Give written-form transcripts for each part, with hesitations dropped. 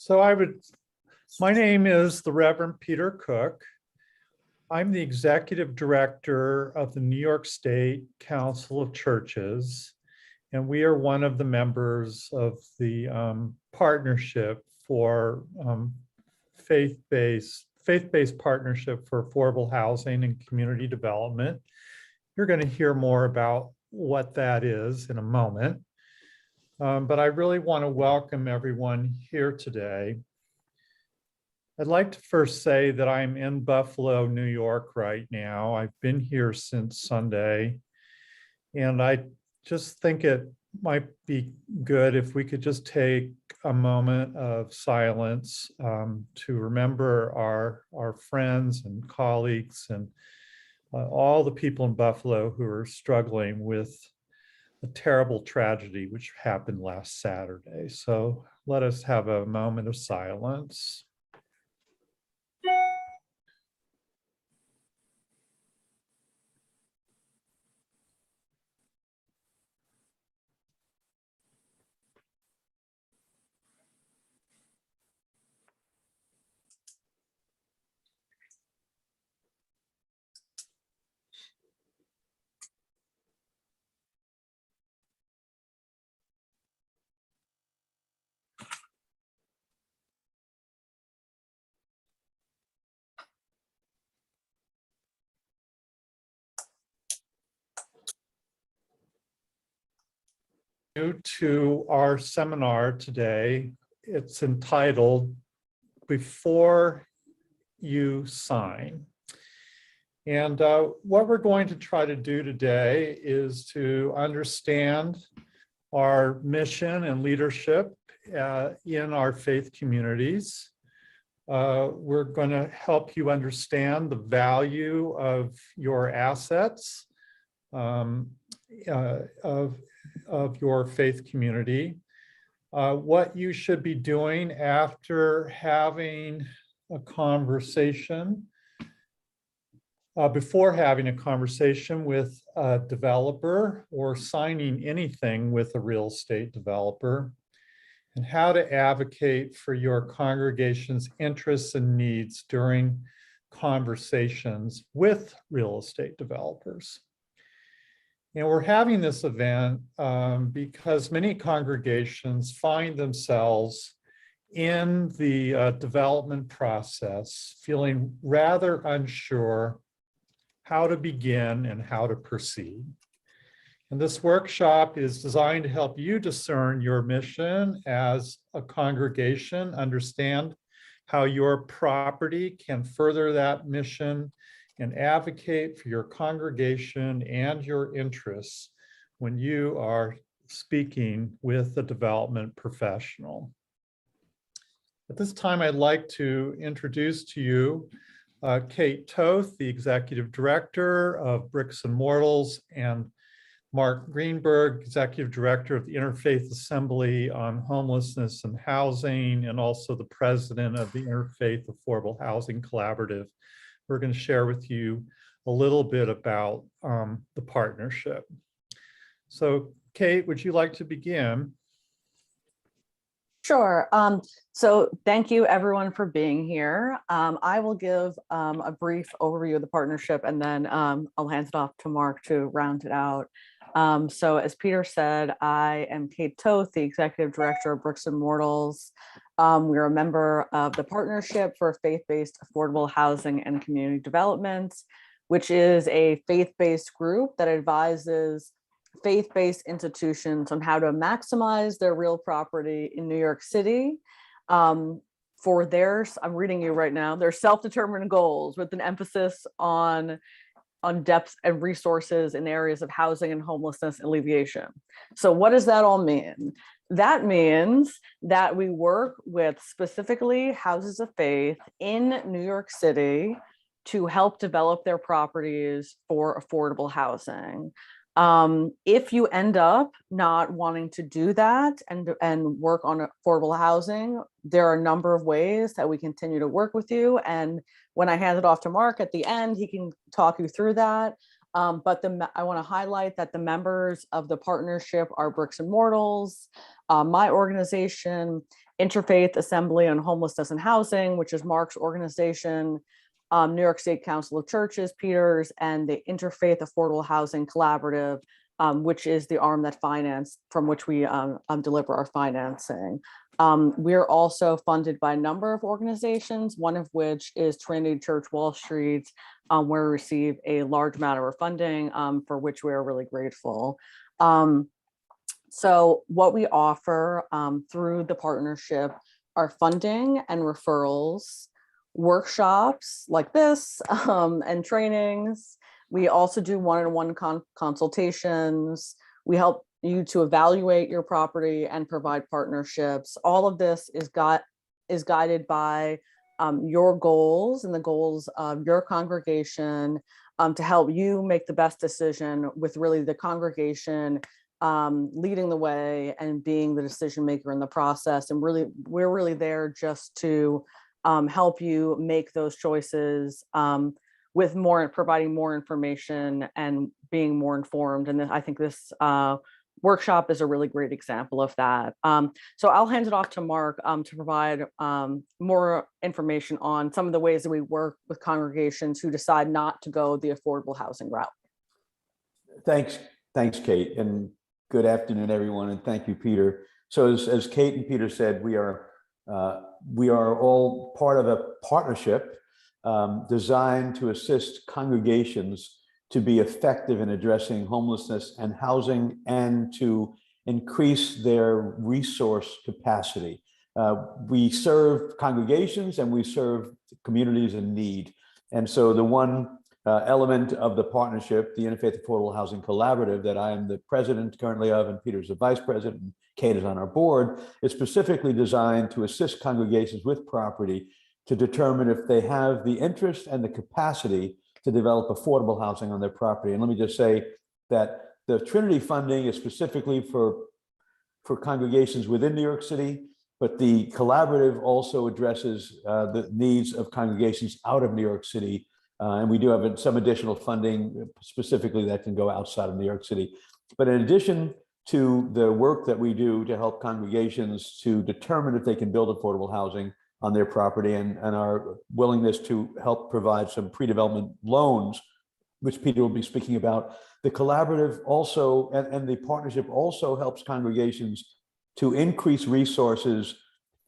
So my name is the Reverend Peter Cook. I'm the executive director of the New York State Council of Churches, and we are one of the members of the partnership for faith-based partnership for affordable housing and community development. You're going to hear more about what that is in a moment. But I really want to welcome everyone here today. I'd like to first say that I'm in Buffalo, New York right now. I've been here since Sunday, and I just think it might be good if we could just take a moment of silence to remember our friends and colleagues and all the people in Buffalo who are struggling with a terrible tragedy which happened last Saturday. So let us have a moment of silence. To our seminar today. It's entitled Before You Sign. And what we're going to try to do today is to understand our mission and leadership in our faith communities. We're going to help you understand the value of your assets, of your faith community, what you should be doing after having a conversation, before having a conversation with a developer or signing anything with a real estate developer, and how to advocate for your congregation's interests and needs during conversations with real estate developers. And we're having this event because many congregations find themselves in the development process, feeling rather unsure how to begin and how to proceed. And this workshop is designed to help you discern your mission as a congregation, understand how your property can further that mission, and advocate for your congregation and your interests when you are speaking with a development professional. At this time, I'd like to introduce to you Kate Toth, the Executive Director of Bricks and Mortals, and Mark Greenberg, Executive Director of the Interfaith Assembly on Homelessness and Housing, and also the President of the Interfaith Affordable Housing Collaborative. We're going to share with you a little bit about the partnership. So Kate, would you like to begin? Sure. So thank you everyone for being here. I will give a brief overview of the partnership, and then I'll hand it off to Mark to round it out. So as Peter said, I am Kate Toth, the Executive Director of Bricks and Mortals. We're a member of the Partnership for Faith-Based Affordable Housing and Community Development, which is a faith-based group that advises faith-based institutions on how to maximize their real property in New York City for their, I'm reading you right now, their self-determined goals, with an emphasis on depth and resources in areas of housing and homelessness alleviation. So what does that all mean? That means that we work with specifically houses of faith in New York City to help develop their properties for affordable housing. If you end up not wanting to do that and work on affordable housing, there are a number of ways that we continue to work with you. And when I hand it off to Mark at the end, he can talk you through that. But I want to highlight that the members of the partnership are Bricks and Mortals, my organization, Interfaith Assembly on Homelessness and Housing, which is Mark's organization, New York State Council of Churches, Peters, and the Interfaith Affordable Housing Collaborative, which is the arm that from which we deliver our financing. We're also funded by a number of organizations, one of which is Trinity Church Wall Street, where we receive a large amount of our funding, for which we are really grateful. So what we offer through the partnership are funding and referrals, workshops like this, and trainings. We also do one-on-one consultations. We help you to evaluate your property and provide partnerships. All of this is guided by your goals and the goals of your congregation, to help you make the best decision, with really the congregation leading the way and being the decision maker in the process. And really, we're really there just to help you make those choices, with providing more information and being more informed. And I think this workshop is a really great example of that. So I'll hand it off to Mark to provide more information on some of the ways that we work with congregations who decide not to go the affordable housing route. Thanks, Kate, and good afternoon, everyone, and thank you, Peter. So as Kate and Peter said, we are all part of a partnership designed to assist congregations to be effective in addressing homelessness and housing, and to increase their resource capacity. We serve congregations and we serve communities in need. And so the one element of the partnership, the Interfaith Affordable Housing Collaborative, that I am the president currently of, and Peter's the vice president, and Kate is on our board, is specifically designed to assist congregations with property to determine if they have the interest and the capacity to develop affordable housing on their property. And let me just say that the Trinity funding is specifically for congregations within New York City, but the collaborative also addresses the needs of congregations out of New York City. And we do have some additional funding specifically that can go outside of New York City. But in addition to the work that we do to help congregations to determine if they can build affordable housing on their property, and our willingness to help provide some pre-development loans, which Peter will be speaking about, the collaborative also and the partnership also helps congregations to increase resources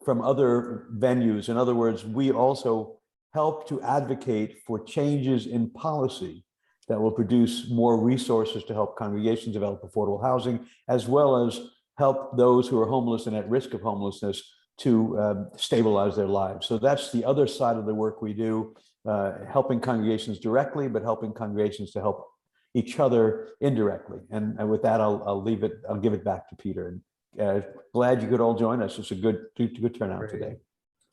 from other venues. In other words, we also help to advocate for changes in policy that will produce more resources to help congregations develop affordable housing, as well as help those who are homeless and at risk of homelessness to stabilize their lives. So that's the other side of the work we do, helping congregations directly, but helping congregations to help each other indirectly. And with that, I'll give it back to Peter. And glad you could all join us. It's a good turnout today.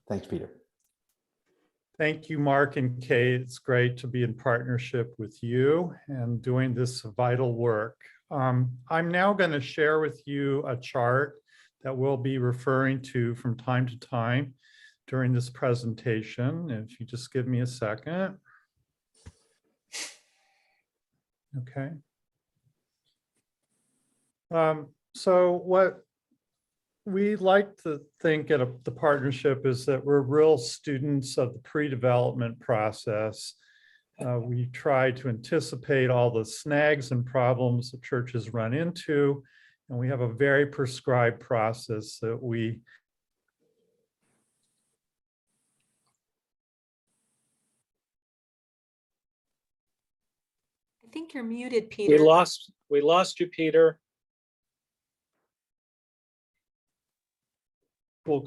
Thanks, Peter. Thank you, Mark and Kate. It's great to be in partnership with you and doing this vital work. I'm now going to share with you a chart that we'll be referring to from time to time during this presentation. If you just give me a second. Okay. So what we like to think at the partnership is that we're real students of the pre-development process. We try to anticipate all the snags and problems that churches run into, and we have a very prescribed process that we I think you're muted, Peter. We lost you, Peter.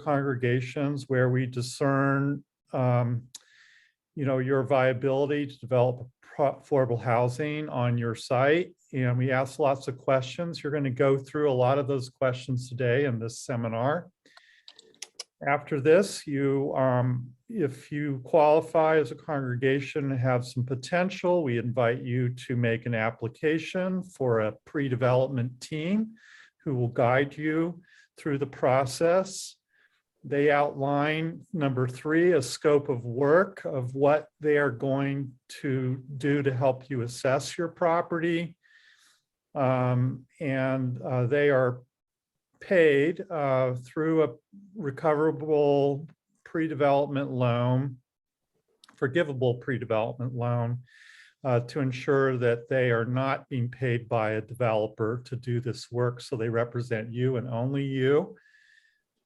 congregations where we discern your viability to develop affordable housing on your site, and we ask lots of questions. You're going to go through a lot of those questions today in this seminar. After this, if you qualify as a congregation and have some potential, we invite you to make an application for a pre-development team who will guide you through the process. They outline, number 3, a scope of work of what they are going to do to help you assess your property. They are paid through a recoverable pre-development loan, forgivable pre-development loan, to ensure that they are not being paid by a developer to do this work. So they represent you and only you.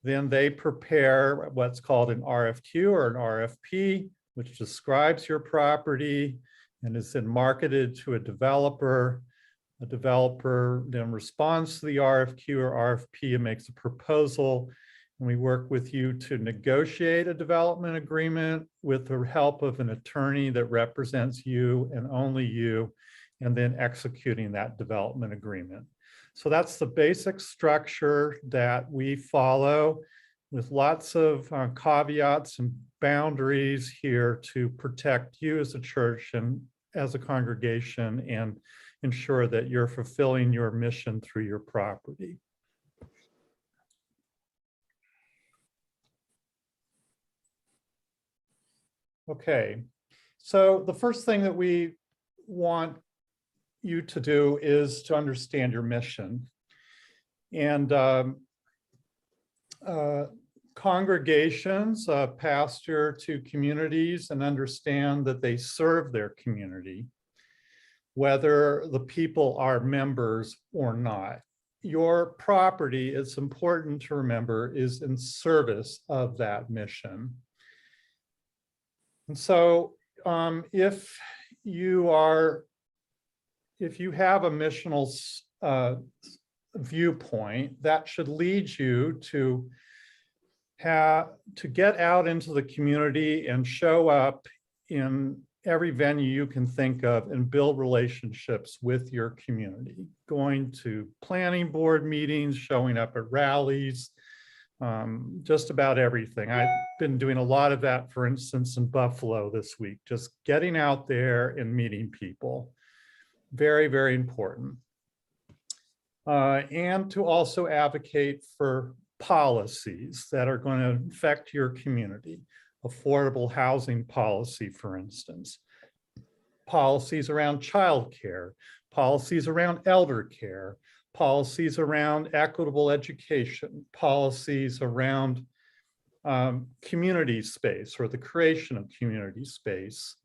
Then they prepare what's called an RFQ or an RFP, which describes your property and is then marketed to a developer. A developer then responds to the RFQ or RFP and makes a proposal. And we work with you to negotiate a development agreement with the help of an attorney that represents you and only you, and then executing that development agreement. So that's the basic structure that we follow, with lots of caveats and boundaries here to protect you as a church and as a congregation and ensure that you're fulfilling your mission through your property. Okay, so the first thing that we want you to do is to understand your mission. And congregations pastor to communities and understand that they serve their community, whether the people are members or not. Your property, it's important to remember, is in service of that mission. And so if you have a missional viewpoint, that should lead you to get out into the community and show up in every venue you can think of and build relationships with your community, going to planning board meetings, showing up at rallies, just about everything. I've been doing a lot of that, for instance, in Buffalo this week, just getting out there and meeting people. Very, very important. And to also advocate for policies that are going to affect your community. Affordable housing policy, for instance. Policies around childcare, policies around elder care, policies around equitable education, policies around community space or the creation of community space,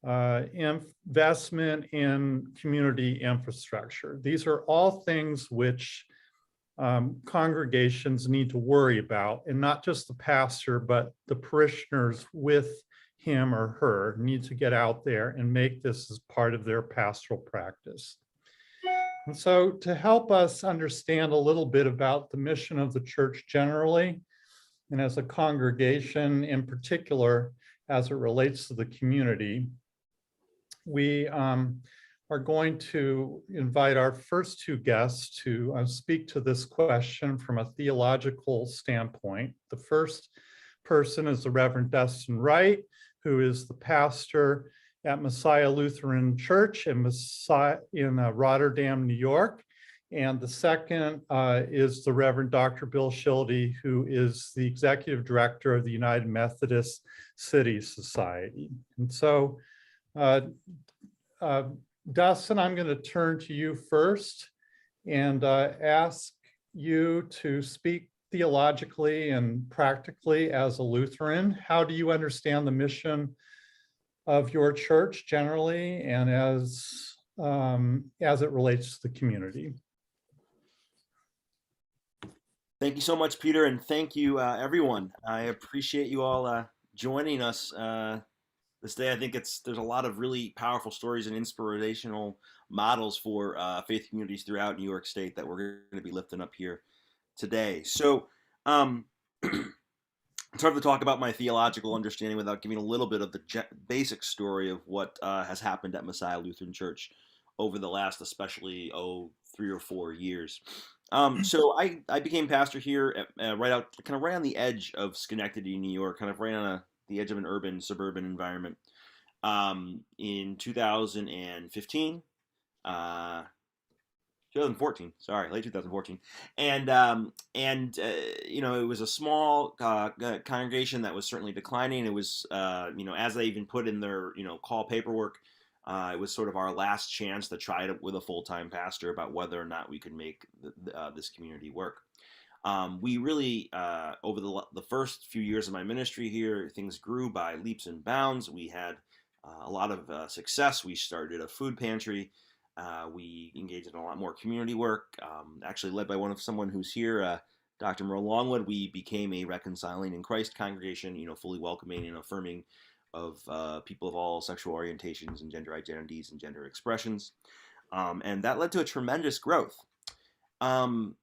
investment in community infrastructure. These are all things which congregations need to worry about, and not just the pastor, but the parishioners with him or her need to get out there and make this as part of their pastoral practice. And so to help us understand a little bit about the mission of the church generally, and as a congregation in particular, as it relates to the community, we are going to invite our first 2 guests to speak to this question from a theological standpoint. The first person is the Reverend Dustin Wright, who is the pastor at Messiah Lutheran Church in Rotterdam, New York. And the second is the Reverend Dr. Bill Schilde, who is the executive director of the United Methodist Cities Society. And so, Dustin, I'm going to turn to you first and ask you to speak theologically and practically as a Lutheran. How do you understand the mission of your church generally and as it relates to the community? Thank you so much, Peter, and thank you, everyone. I appreciate you all joining us this day. I think there's a lot of really powerful stories and inspirational models for faith communities throughout New York State that we're going to be lifting up here today. So it's hard to talk about my theological understanding without giving a little bit of the basic story of what has happened at Messiah Lutheran Church over the last, especially 3 or 4 years. So I became pastor here right on the edge of Schenectady, New York, kind of right on the edge of an urban suburban environment. In 2015, 2014. Sorry, late 2014. And you know, it was a small congregation that was certainly declining. It was you know, as they even put in their, you know, call paperwork, it was sort of our last chance to try it with a full-time pastor about whether or not we could make this community work. We really, over the first few years of my ministry here, things grew by leaps and bounds. We had a lot of success. We started a food pantry. We engaged in a lot more community work, actually led by someone who's here, Dr. Merle Longwood. We became a Reconciling in Christ congregation, you know, fully welcoming and affirming of people of all sexual orientations and gender identities and gender expressions. And that led to a tremendous growth. And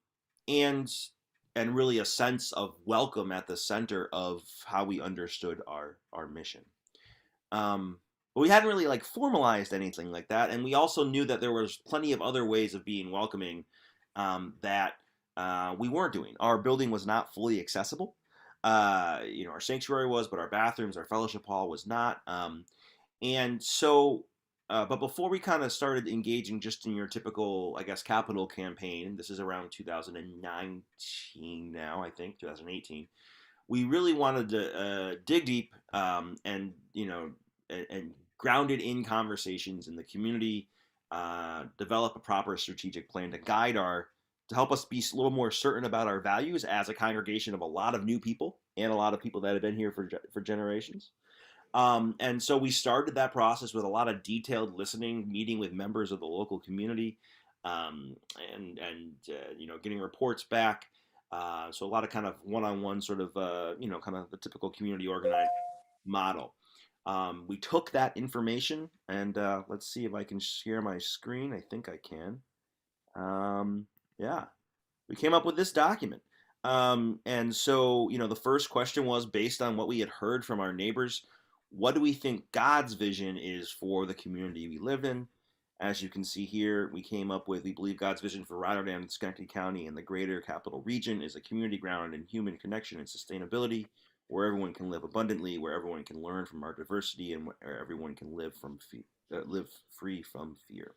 really a sense of welcome at the center of how we understood our mission. But we hadn't really like formalized anything like that, and we also knew that there was plenty of other ways of being welcoming that we weren't doing. Our building was not fully accessible. You know, our sanctuary was, but our bathrooms, our fellowship hall was not. And so, but before we kind of started engaging just in your typical, I guess, capital campaign, this is around 2019 now, I think, 2018, we really wanted to dig deep and, you know, and grounded in conversations in the community, develop a proper strategic plan to help us be a little more certain about our values as a congregation of a lot of new people and a lot of people that have been here for generations. And so we started that process with a lot of detailed listening, meeting with members of the local community, and you know, getting reports back. So a lot of kind of one-on-one sort of, you know, kind of the typical community organized model. We took that information and let's see if I can share my screen. I think I can. Yeah, we came up with this document. And so, you know, the first question was based on what we had heard from our neighbors. What do we think God's vision is for the community we live in? As you can see here, we believe God's vision for Rotterdam and Schenectady County and the greater capital region is a community grounded in human connection and sustainability, where everyone can live abundantly, where everyone can learn from our diversity, and where everyone can live free from fear.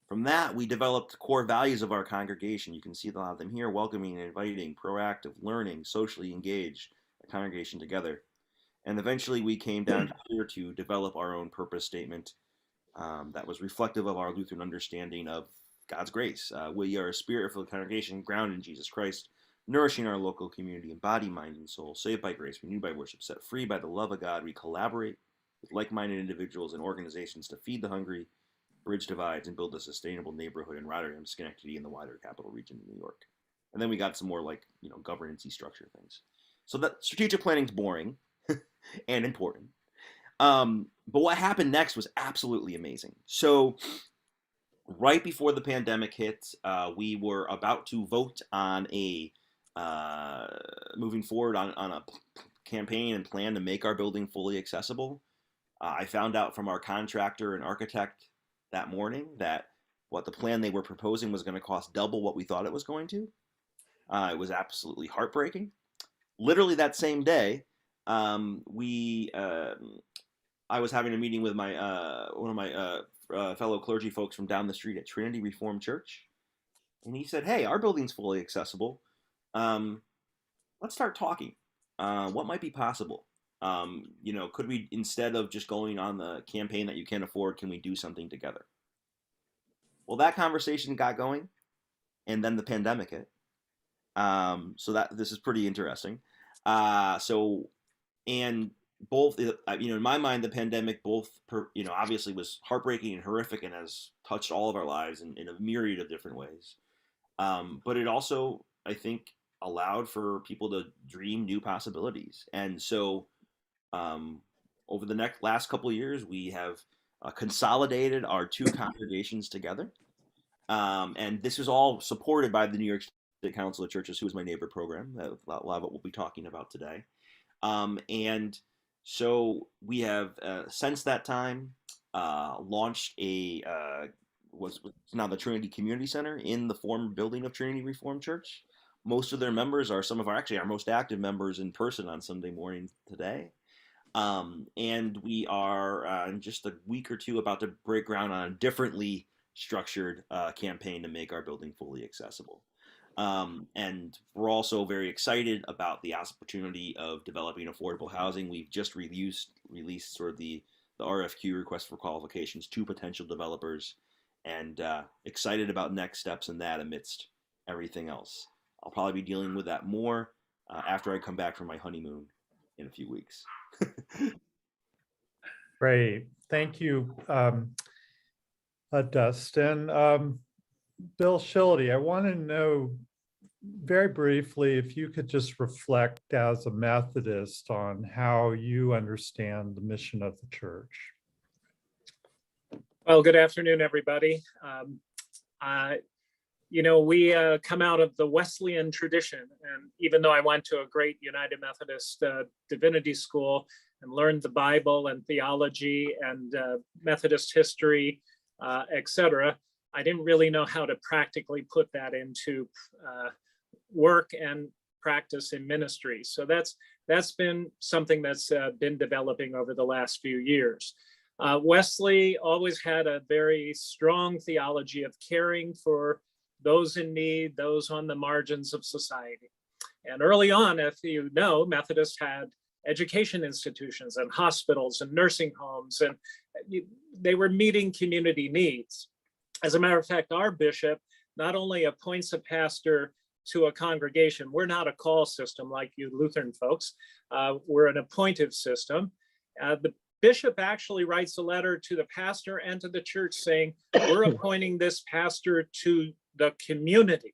From that, we developed core values of our congregation. You can see a lot of them here: welcoming and inviting, proactive, learning, socially engaged, a congregation together. And eventually we came down here to develop our own purpose statement that was reflective of our Lutheran understanding of God's grace. We are a spirit-filled congregation grounded in Jesus Christ, nourishing our local community in body, mind, and soul, saved by grace, renewed by worship, set free by the love of God. We collaborate with like-minded individuals and organizations to feed the hungry, bridge divides, and build a sustainable neighborhood in Rotterdam, Schenectady, and the wider capital region of New York. And then we got some more like, you know, governance-y structure things. So that strategic planning's boring and important. But what happened next was absolutely amazing. So right before the pandemic hit, we were about to vote on moving forward on a campaign and plan to make our building fully accessible. I found out from our contractor and architect that morning that what the plan they were proposing was going to cost double what we thought it was going to. It was absolutely heartbreaking. Literally that same day, I was having a meeting with my one of my fellow clergy folks from down the street at Trinity Reformed Church, and he said, "Hey, our building's fully accessible. Let's start talking. What might be possible? You know, could we, instead of just going on the campaign that you can't afford, can we do something together?" Well, that conversation got going, and then the pandemic hit. So this is pretty interesting. And both, you know, in my mind, the pandemic you know, obviously was heartbreaking and horrific and has touched all of our lives in a myriad of different ways. But it also, I think, allowed for people to dream new possibilities. And so over the last couple of years, we have consolidated our two congregations together. And this is all supported by the New York State Council of Churches, who is my neighbor program. A lot of what we'll be talking about today. And so we have, since that time, launched what's now the Trinity Community Center in the former building of Trinity Reformed Church. Most of their members are some of our most active members in person on Sunday morning today. And we are in just a week or two about to break ground on a differently structured campaign to make our building fully accessible. And we're also very excited about the opportunity of developing affordable housing. We've just released sort of the RFQ, request for qualifications, to potential developers, and excited about next steps in that amidst everything else. I'll probably be dealing with that more after I come back from my honeymoon in a few weeks. Great. Thank you, Dustin. Bill Schilde, I want to know very briefly if you could just reflect as a Methodist on how you understand the mission of the church. Well, good afternoon, everybody. We come out of the Wesleyan tradition, and even though I went to a great United Methodist divinity school and learned the Bible and theology and Methodist history, etc., I didn't really know how to practically put that into work and practice in ministry. So that's been something that's been developing over the last few years. Wesley always had a very strong theology of caring for those in need, those on the margins of society. And early on, if you know, Methodists had education institutions and hospitals and nursing homes, and they were meeting community needs. As a matter of fact, our bishop not only appoints a pastor to a congregation, we're not a call system like you Lutheran folks, we're an appointive system. The bishop actually writes a letter to the pastor and to the church saying, we're appointing this pastor to the community,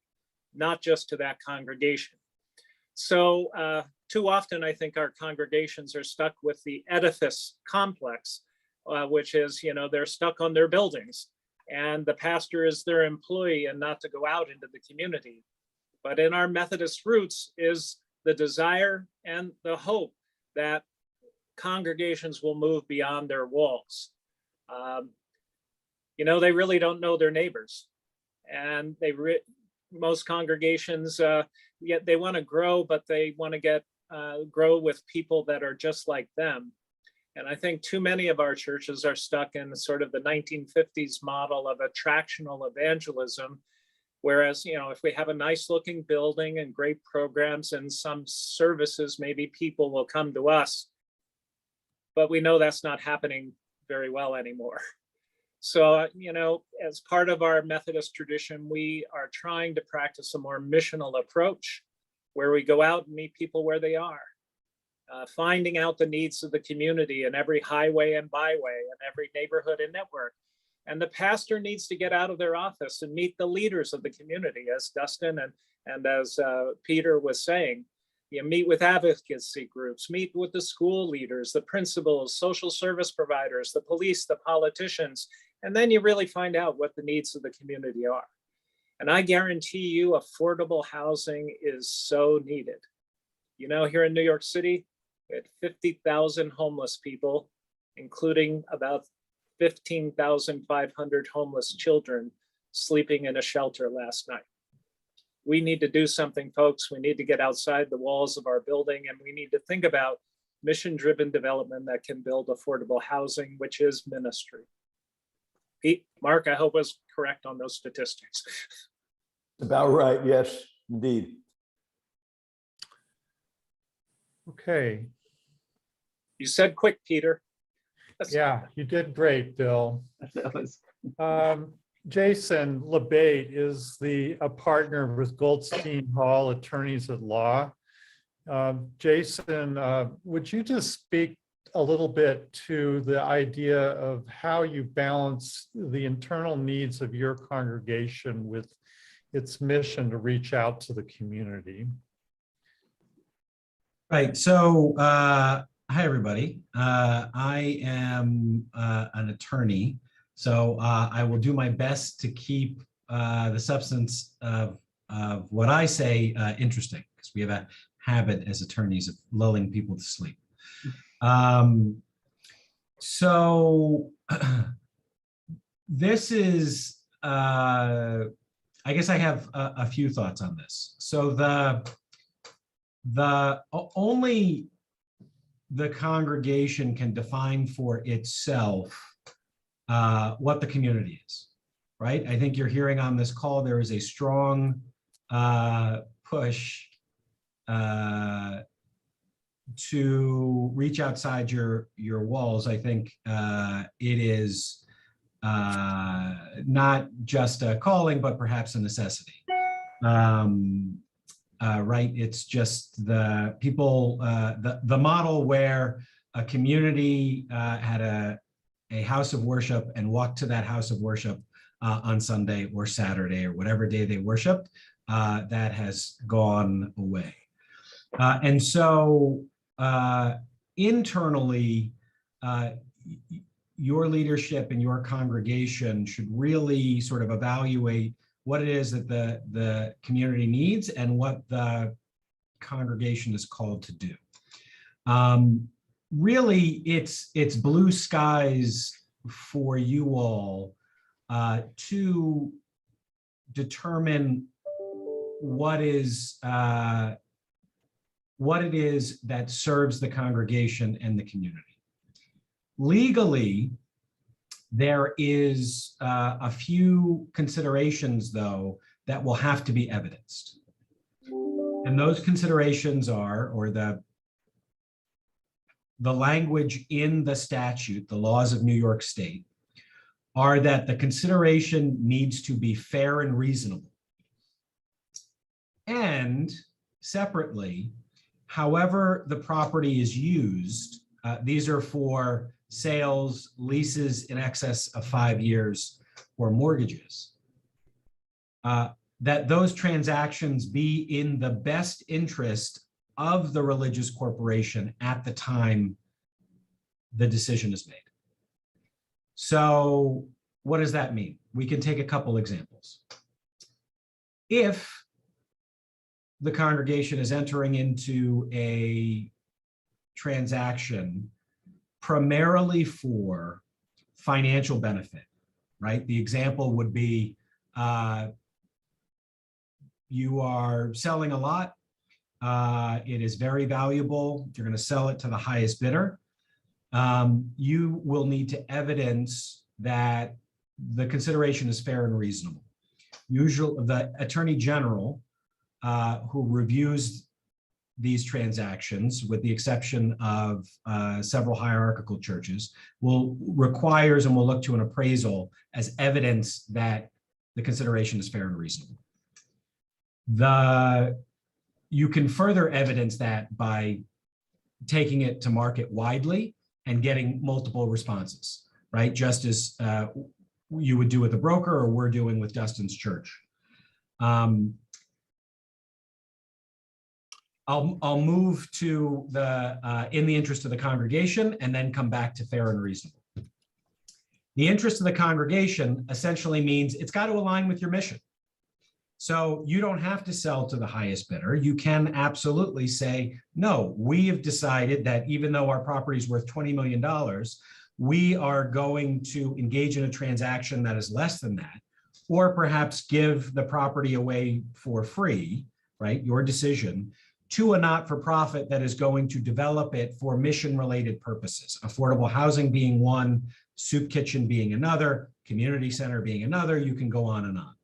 not just to that congregation. So too often, I think our congregations are stuck with the edifice complex, which is, they're stuck on their buildings and the pastor is their employee and not to go out into the community. But in our Methodist roots is the desire and the hope that congregations will move beyond their walls. They really don't know their neighbors, and most congregations, they want to grow, but they want to grow with people that are just like them. And I think too many of our churches are stuck in sort of the 1950s model of attractional evangelism. Whereas, if we have a nice looking building and great programs and some services, maybe people will come to us. But we know that's not happening very well anymore. So, as part of our Methodist tradition, we are trying to practice a more missional approach where we go out and meet people where they are, finding out the needs of the community in every highway and byway and every neighborhood and network. And the pastor needs to get out of their office and meet the leaders of the community, as Dustin and as Peter was saying. You meet with advocacy groups, meet with the school leaders, the principals, social service providers, the police, the politicians, and then you really find out what the needs of the community are. And I guarantee you affordable housing is so needed. Here in New York City, we had 50,000 homeless people, including about 15,500 homeless children sleeping in a shelter last night. We need to do something, folks. We need to get outside the walls of our building, and we need to think about mission-driven development that can build affordable housing, which is ministry. Pete, Mark, I hope I was correct on those statistics. About right, yes, indeed. Okay. You said quick, Peter. Yeah, you did great, Bill. That was Jason Labate is a partner with Goldstein Hall Attorneys at Law. Jason, would you just speak a little bit to the idea of how you balance the internal needs of your congregation with its mission to reach out to the community? right. So, hi, everybody. I am an attorney, so I will do my best to keep the substance of what I say interesting, because we have a habit as attorneys of lulling people to sleep. So this is, I guess I have a few thoughts on this. So only the congregation can define for itself what the community is. right? I think you're hearing on this call, there is a strong push to reach outside your walls. I think it is not just a calling, but perhaps a necessity. Right? It's just the people, the model where a community had a house of worship and walked to that house of worship on Sunday or Saturday or whatever day they worshiped, that has gone away. And so internally, your leadership and your congregation should really sort of evaluate what it is that the community needs and what the congregation is called to do. Really, it's blue skies for you all to determine what it is that serves the congregation and the community. Legally, there is a few considerations, though, that will have to be evidenced. And those considerations are, or the language in the statute, the laws of New York State, are that the consideration needs to be fair and reasonable. And separately, however the property is used, these are for sales, leases in excess of 5 years, or mortgages, that those transactions be in the best interest of the religious corporation at the time the decision is made. So what does that mean? We can take a couple examples. If the congregation is entering into a transaction primarily for financial benefit, right? The example would be you are selling a lot. It is very valuable. You're going to sell it to the highest bidder. You will need to evidence that the consideration is fair and reasonable. Usually, the Attorney General, who reviews these transactions, with the exception of several hierarchical churches, requires and will look to an appraisal as evidence that the consideration is fair and reasonable. You can further evidence that by taking it to market widely and getting multiple responses, right? Just as you would do with a broker, or we're doing with Dustin's church. I'll move to the in the interest of the congregation, and then come back to fair and reasonable. The interest of the congregation essentially means it's got to align with your mission. So you don't have to sell to the highest bidder. You can absolutely say, no, we have decided that even though our property is worth $20 million, we are going to engage in a transaction that is less than that, or perhaps give the property away for free, right? Your decision, to a not-for-profit that is going to develop it for mission-related purposes, affordable housing being one, soup kitchen being another, community center being another. You can go on and on.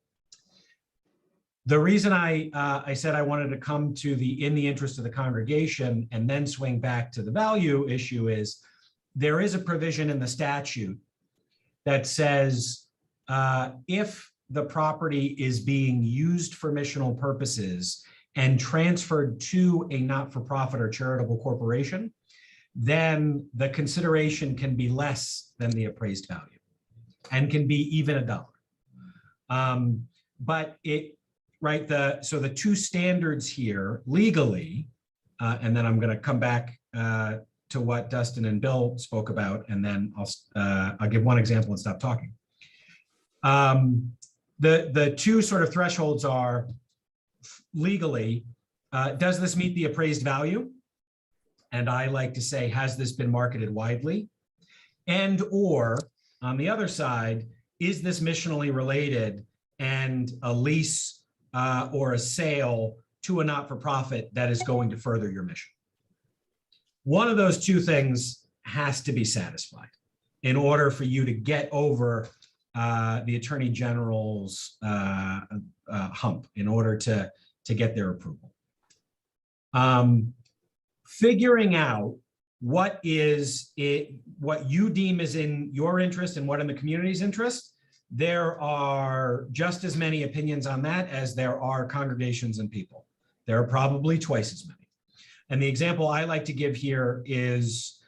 The reason I said I wanted to come to the in the interest of the congregation and then swing back to the value issue is there is a provision in the statute that says if the property is being used for missional purposes and transferred to a not-for-profit or charitable corporation, then the consideration can be less than the appraised value and can be even $1. But right, so the two standards here legally, and then I'm going to come back to what Dustin and Bill spoke about, and then I'll give one example and stop talking. The two sort of thresholds are legally, does this meet the appraised value? And I like to say, has this been marketed widely? And or on the other side, is this missionally related and a lease or a sale to a not-for-profit that is going to further your mission? One of those two things has to be satisfied in order for you to get over the Attorney General's hump in order to get their approval. Figuring out what you deem is in your interest and what in the community's interest, there are just as many opinions on that as there are congregations and people. There are probably twice as many. And the example I like to give here is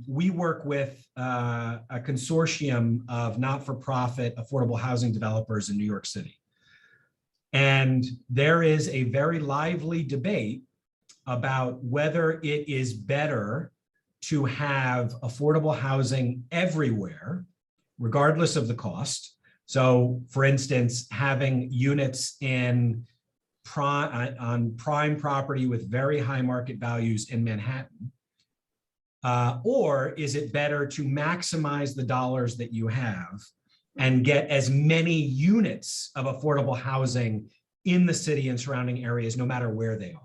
we work with a consortium of not-for-profit affordable housing developers in New York City. And there is a very lively debate about whether it is better to have affordable housing everywhere, regardless of the cost. So for instance, having units on prime property with very high market values in Manhattan, or is it better to maximize the dollars that you have and get as many units of affordable housing in the city and surrounding areas, no matter where they are?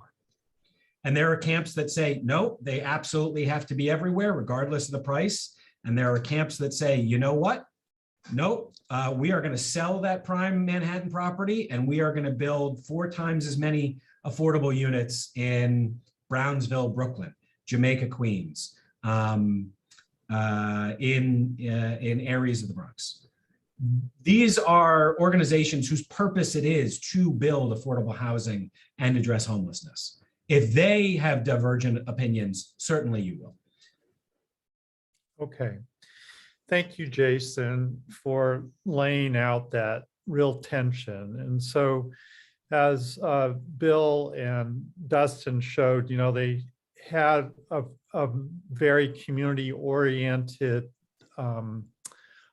And there are camps that say, no, they absolutely have to be everywhere, regardless of the price. And there are camps that say, you know what? No, we are going to sell that prime Manhattan property and we are going to build 4 times as many affordable units in Brownsville, Brooklyn, Jamaica, Queens, in areas of the Bronx. These are organizations whose purpose it is to build affordable housing and address homelessness. If they have divergent opinions, certainly you will. Okay. Thank you, Jason, for laying out that real tension. And so as Bill and Dustin showed, they had a very community-oriented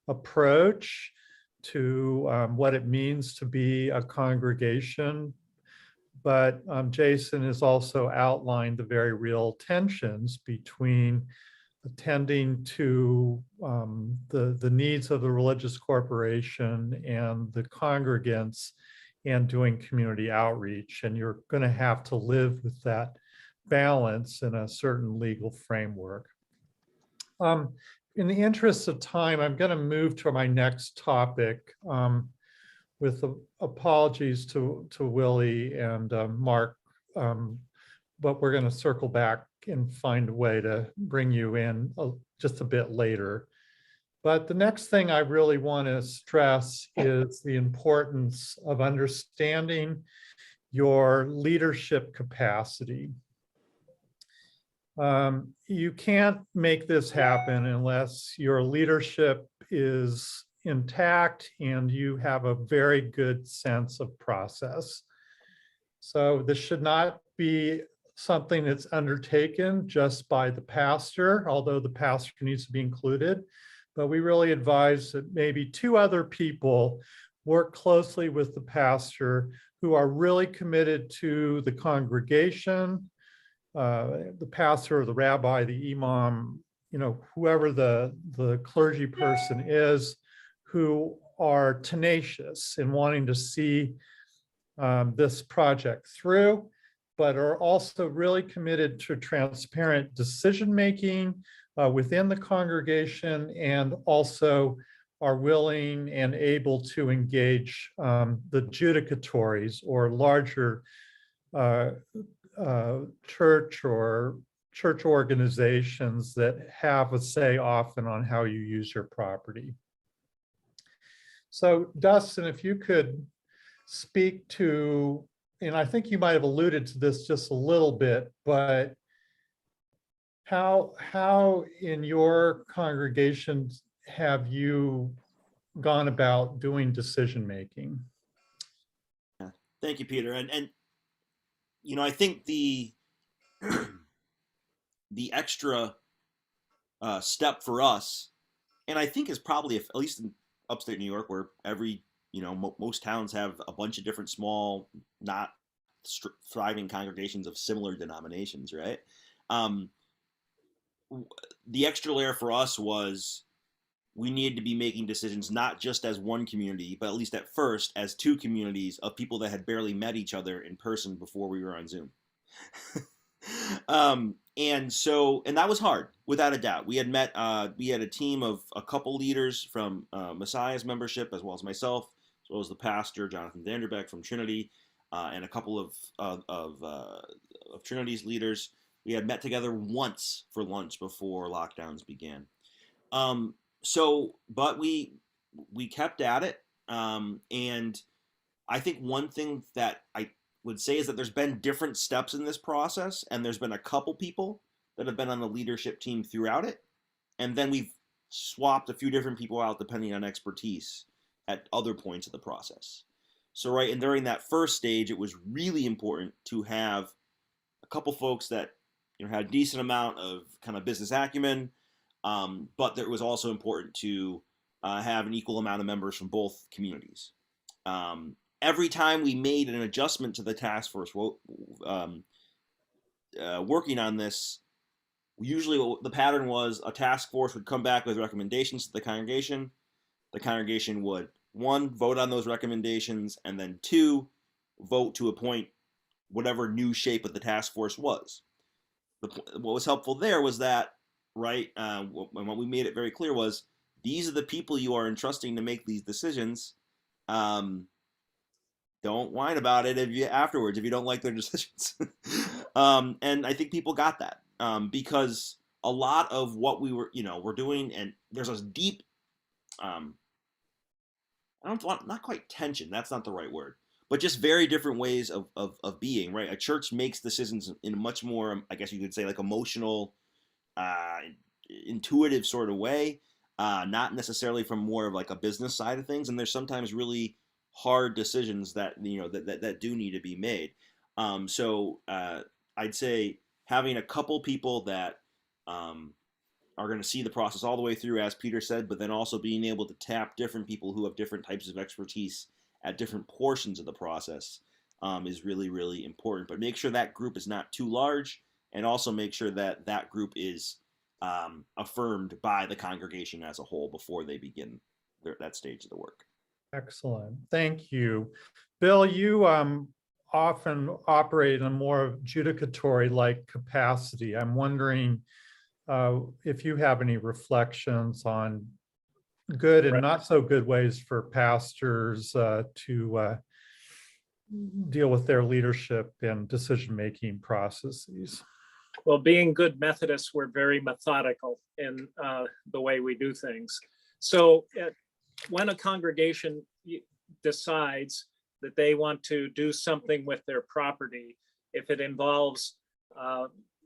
approach to what it means to be a congregation. But Jason has also outlined the very real tensions between attending to the needs of the religious corporation and the congregants and doing community outreach. And you're going to have to live with that balance in a certain legal framework. In the interest of time, I'm going to move to my next topic with apologies to Willie and Mark, but we're going to circle back and find a way to bring you in just a bit later. But the next thing I really want to stress is the importance of understanding your leadership capacity. You can't make this happen unless your leadership is intact and you have a very good sense of process. So this should not be something that's undertaken just by the pastor, although the pastor needs to be included. But we really advise that maybe 2 other people work closely with the pastor who are really committed to the congregation, the pastor or the rabbi, the imam, whoever the clergy person is, who are tenacious in wanting to see this project through, but are also really committed to transparent decision-making within the congregation, and also are willing and able to engage the judicatories or larger church organizations that have a say often on how you use your property. So Dustin, if you could speak to, and I think you might have alluded to this just a little bit, but how in your congregation have you gone about doing decision-making? Thank you, Peter. And I think the extra step for us, and I think is probably, at least in upstate New York, where most towns have a bunch of different small, not thriving congregations of similar denominations, right? The extra layer for us was we needed to be making decisions not just as one community, but at least at first as 2 communities of people that had barely met each other in person before we were on Zoom. And that was hard, without a doubt. We had a team of a couple leaders from Messiah's membership, as well as myself, as well as the pastor, Jonathan Vanderbeck from Trinity, and a couple of Trinity's leaders. We had met together once for lunch before lockdowns began. But we kept at it. And I think one thing that I would say is that there's been different steps in this process, and there's been a couple people that have been on the leadership team throughout it. And then we've swapped a few different people out depending on expertise at other points of the process. So, right, and during that first stage, it was really important to have a couple folks that had a decent amount of kind of business acumen, but it was also important to have an equal amount of members from both communities. Every time we made an adjustment to the task force working on this, usually the pattern was a task force would come back with recommendations to the congregation. The congregation would, 1, vote on those recommendations, and then 2, vote to appoint whatever new shape of the task force was. What was helpful there was that, right, what we made it very clear was, these are the people you are entrusting to make these decisions. Don't whine about it afterwards if you don't like their decisions. And I think people got that because a lot of what we're doing, and there's a deep, not quite tension, that's not the right word, but just very different ways of being, right? A church makes decisions in a much more, I guess you could say, like emotional, intuitive sort of way, not necessarily from more of like a business side of things. And there's sometimes really hard decisions that that do need to be made. So I'd say having a couple people that are going to see the process all the way through, as Peter said, but then also being able to tap different people who have different types of expertise at different portions of the process is really, really important. But make sure that group is not too large, and also make sure that that group is affirmed by the congregation as a whole before they begin that stage of the work. Excellent. Thank you. Bill, you often operate in a more judicatory-like capacity. I'm wondering if you have any reflections on good and not so good ways for pastors to deal with their leadership and decision-making processes. Well, being good Methodists, we're very methodical in the way we do things. So when a congregation decides that they want to do something with their property, if it involves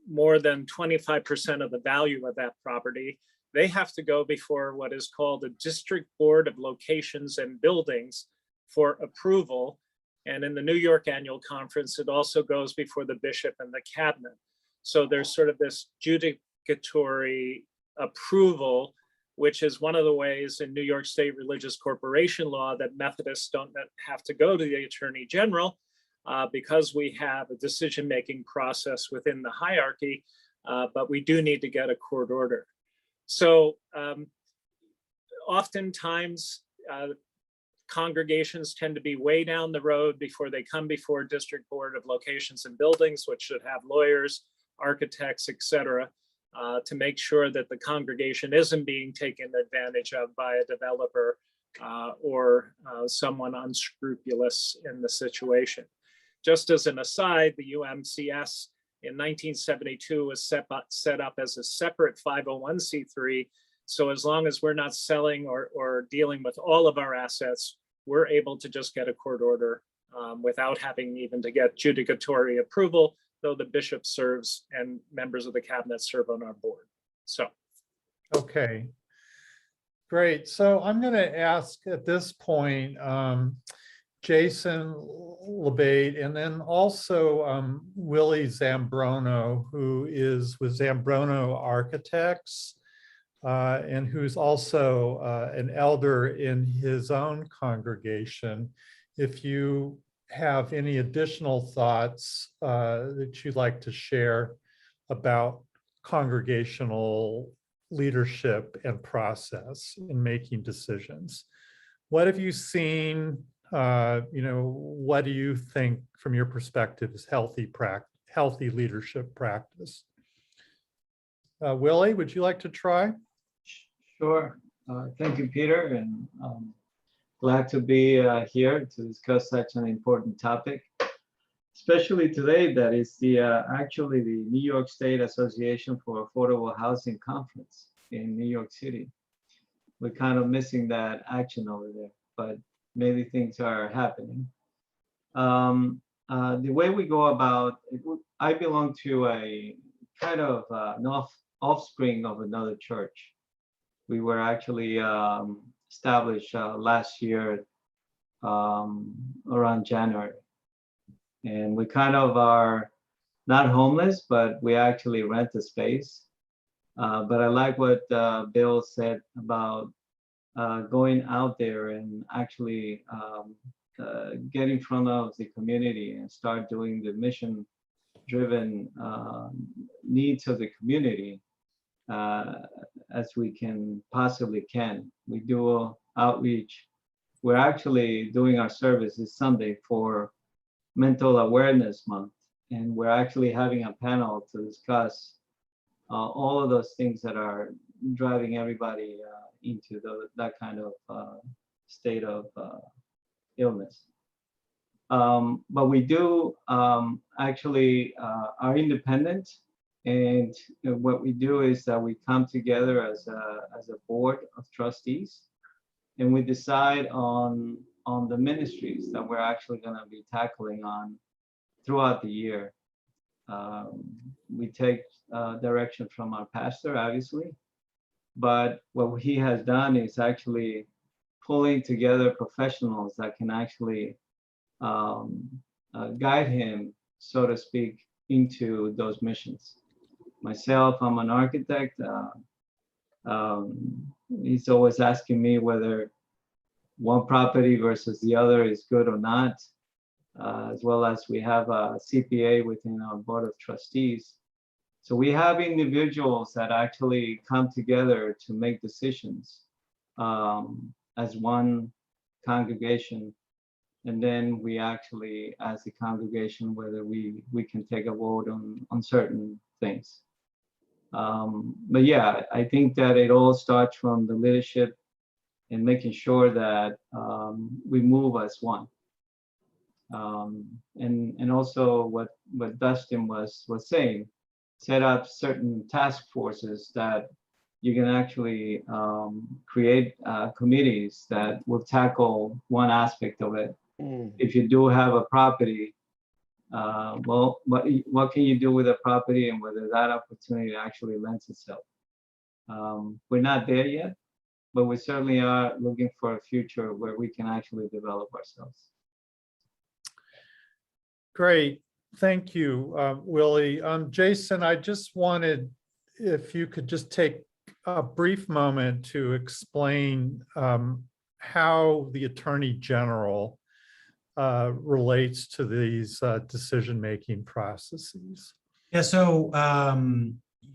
more than 25% of the value of that property, they have to go before what is called a District Board of Locations and Buildings for approval. And in the New York Annual Conference, it also goes before the bishop and the cabinet. So there's sort of this judicatory approval, which is one of the ways in New York State religious corporation law that Methodists don't have to go to the Attorney General because we have a decision-making process within the hierarchy, but we do need to get a court order. So oftentimes congregations tend to be way down the road before they come before District Board of Locations and Buildings, which should have lawyers, architects, etc., to make sure that the congregation isn't being taken advantage of by a developer or someone unscrupulous in the situation. Just as an aside, the UMCS in 1972 was set up as a separate 501c3. So as long as we're not selling or dealing with all of our assets, we're able to just get a court order without having even to get judicatory approval, though the bishop serves and members of the cabinet serve on our board. So. Okay, great. So I'm going to ask at this point, Jason Labate, and then also Willie Zambrono, who is with Zambrono Architects, and who's also an elder in his own congregation. If you have any additional thoughts that you'd like to share about congregational leadership and process in making decisions. What have you seen? What do you think from your perspective is healthy healthy leadership practice. Willie, would you like to try? Sure. Thank you, Peter, and glad to be here to discuss such an important topic, especially today that is the actually the New York State Association for Affordable Housing Conference in New York City. We're kind of missing that action over there, but maybe things are happening. The way we go about it, I belong to a kind of an offspring of another church. We were actually established last year around January. And we kind of are not homeless, but we actually rent a space. But I like what Bill said about going out there and actually get in front of the community and start doing the mission-driven needs of the community as we can possibly can. We do outreach. We're actually doing our service this Sunday for Mental Awareness Month, and we're actually having a panel to discuss all of those things that are driving everybody into that kind of state of illness. But we do actually are independent, and what we do is that we come together as a board of trustees, and we decide on the ministries that we're actually going to be tackling on throughout the year. We take direction from our pastor, obviously, but what he has done is actually pulling together professionals that can actually guide him, so to speak, into those missions. Myself, I'm an architect. He's always asking me whether one property versus the other is good or not, as well as we have a CPA within our board of trustees. So we have individuals that actually come together to make decisions as one congregation. And then we actually, as a congregation, whether we can take a vote on certain things. But yeah, I think that it all starts from the leadership and making sure that we move as one. And also what Dustin was saying, set up certain task forces that you can actually create committees that will tackle one aspect of it. If you do have a property, well, what can you do with a property and whether that opportunity actually lends itself? We're not there yet, but we certainly are looking for a future where we can actually develop ourselves. Great. Thank you, Willie. Jason, I just wanted, if you could just take a brief moment to explain how the Attorney General relates to these decision-making processes. Yeah, so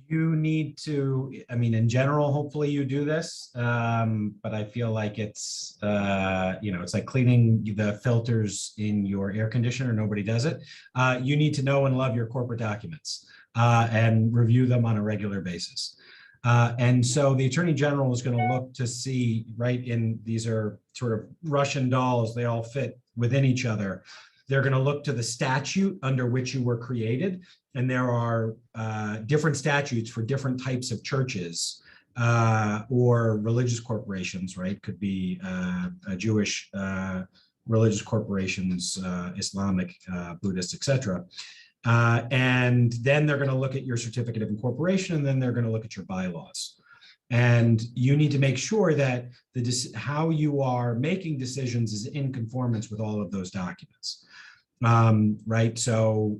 you need to, I mean, in general, hopefully you do this, but I feel like it's, it's like cleaning the filters in your air conditioner. Nobody does it. You need to know and love your corporate documents and review them on a regular basis. And so the Attorney General is going to look to see, right, these are sort of Russian dolls, they all fit within each other. They're going to look to the statute under which you were created. And there are different statutes for different types of churches or religious corporations, right? Could be Jewish religious corporations, Islamic, Buddhist, etc. And then they're going to look at your certificate of incorporation, and then they're going to look at your bylaws. And you need to make sure that how you are making decisions is in conformance with all of those documents, right? So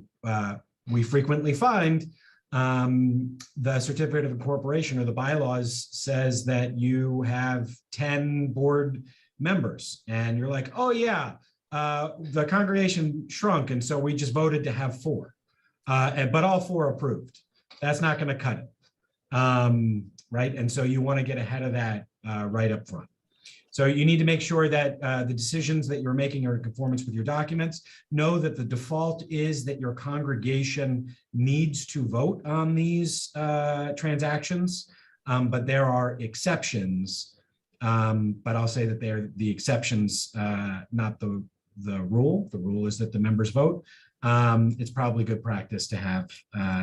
we frequently find the certificate of incorporation or the bylaws says that you have 10 board members, and you're like, oh yeah, the congregation shrunk, and so we just voted to have 4, but all 4 approved. That's not going to cut it. Right? And so you want to get ahead of that right up front. So you need to make sure that the decisions that you're making are in conformance with your documents. Know that the default is that your congregation needs to vote on these transactions, but there are exceptions. But I'll say that they're the exceptions, not the rule. The rule is that the members vote. It's probably good practice to have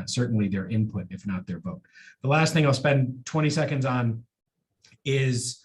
certainly their input, if not their vote. The last thing I'll spend 20 seconds on is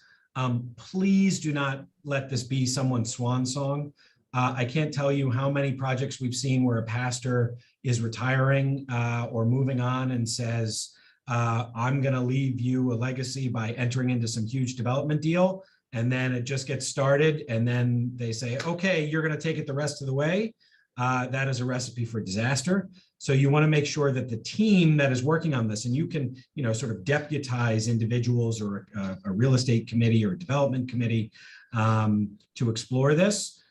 please do not let this be someone's swan song. I can't tell you how many projects we've seen where a pastor is retiring or moving on and says, I'm going to leave you a legacy by entering into some huge development deal. And then it just gets started. And then they say, okay, you're going to take it the rest of the way. That is a recipe for disaster. So you want to make sure that the team that is working on this, and you can, sort of deputize individuals or a real estate committee or development committee to explore this.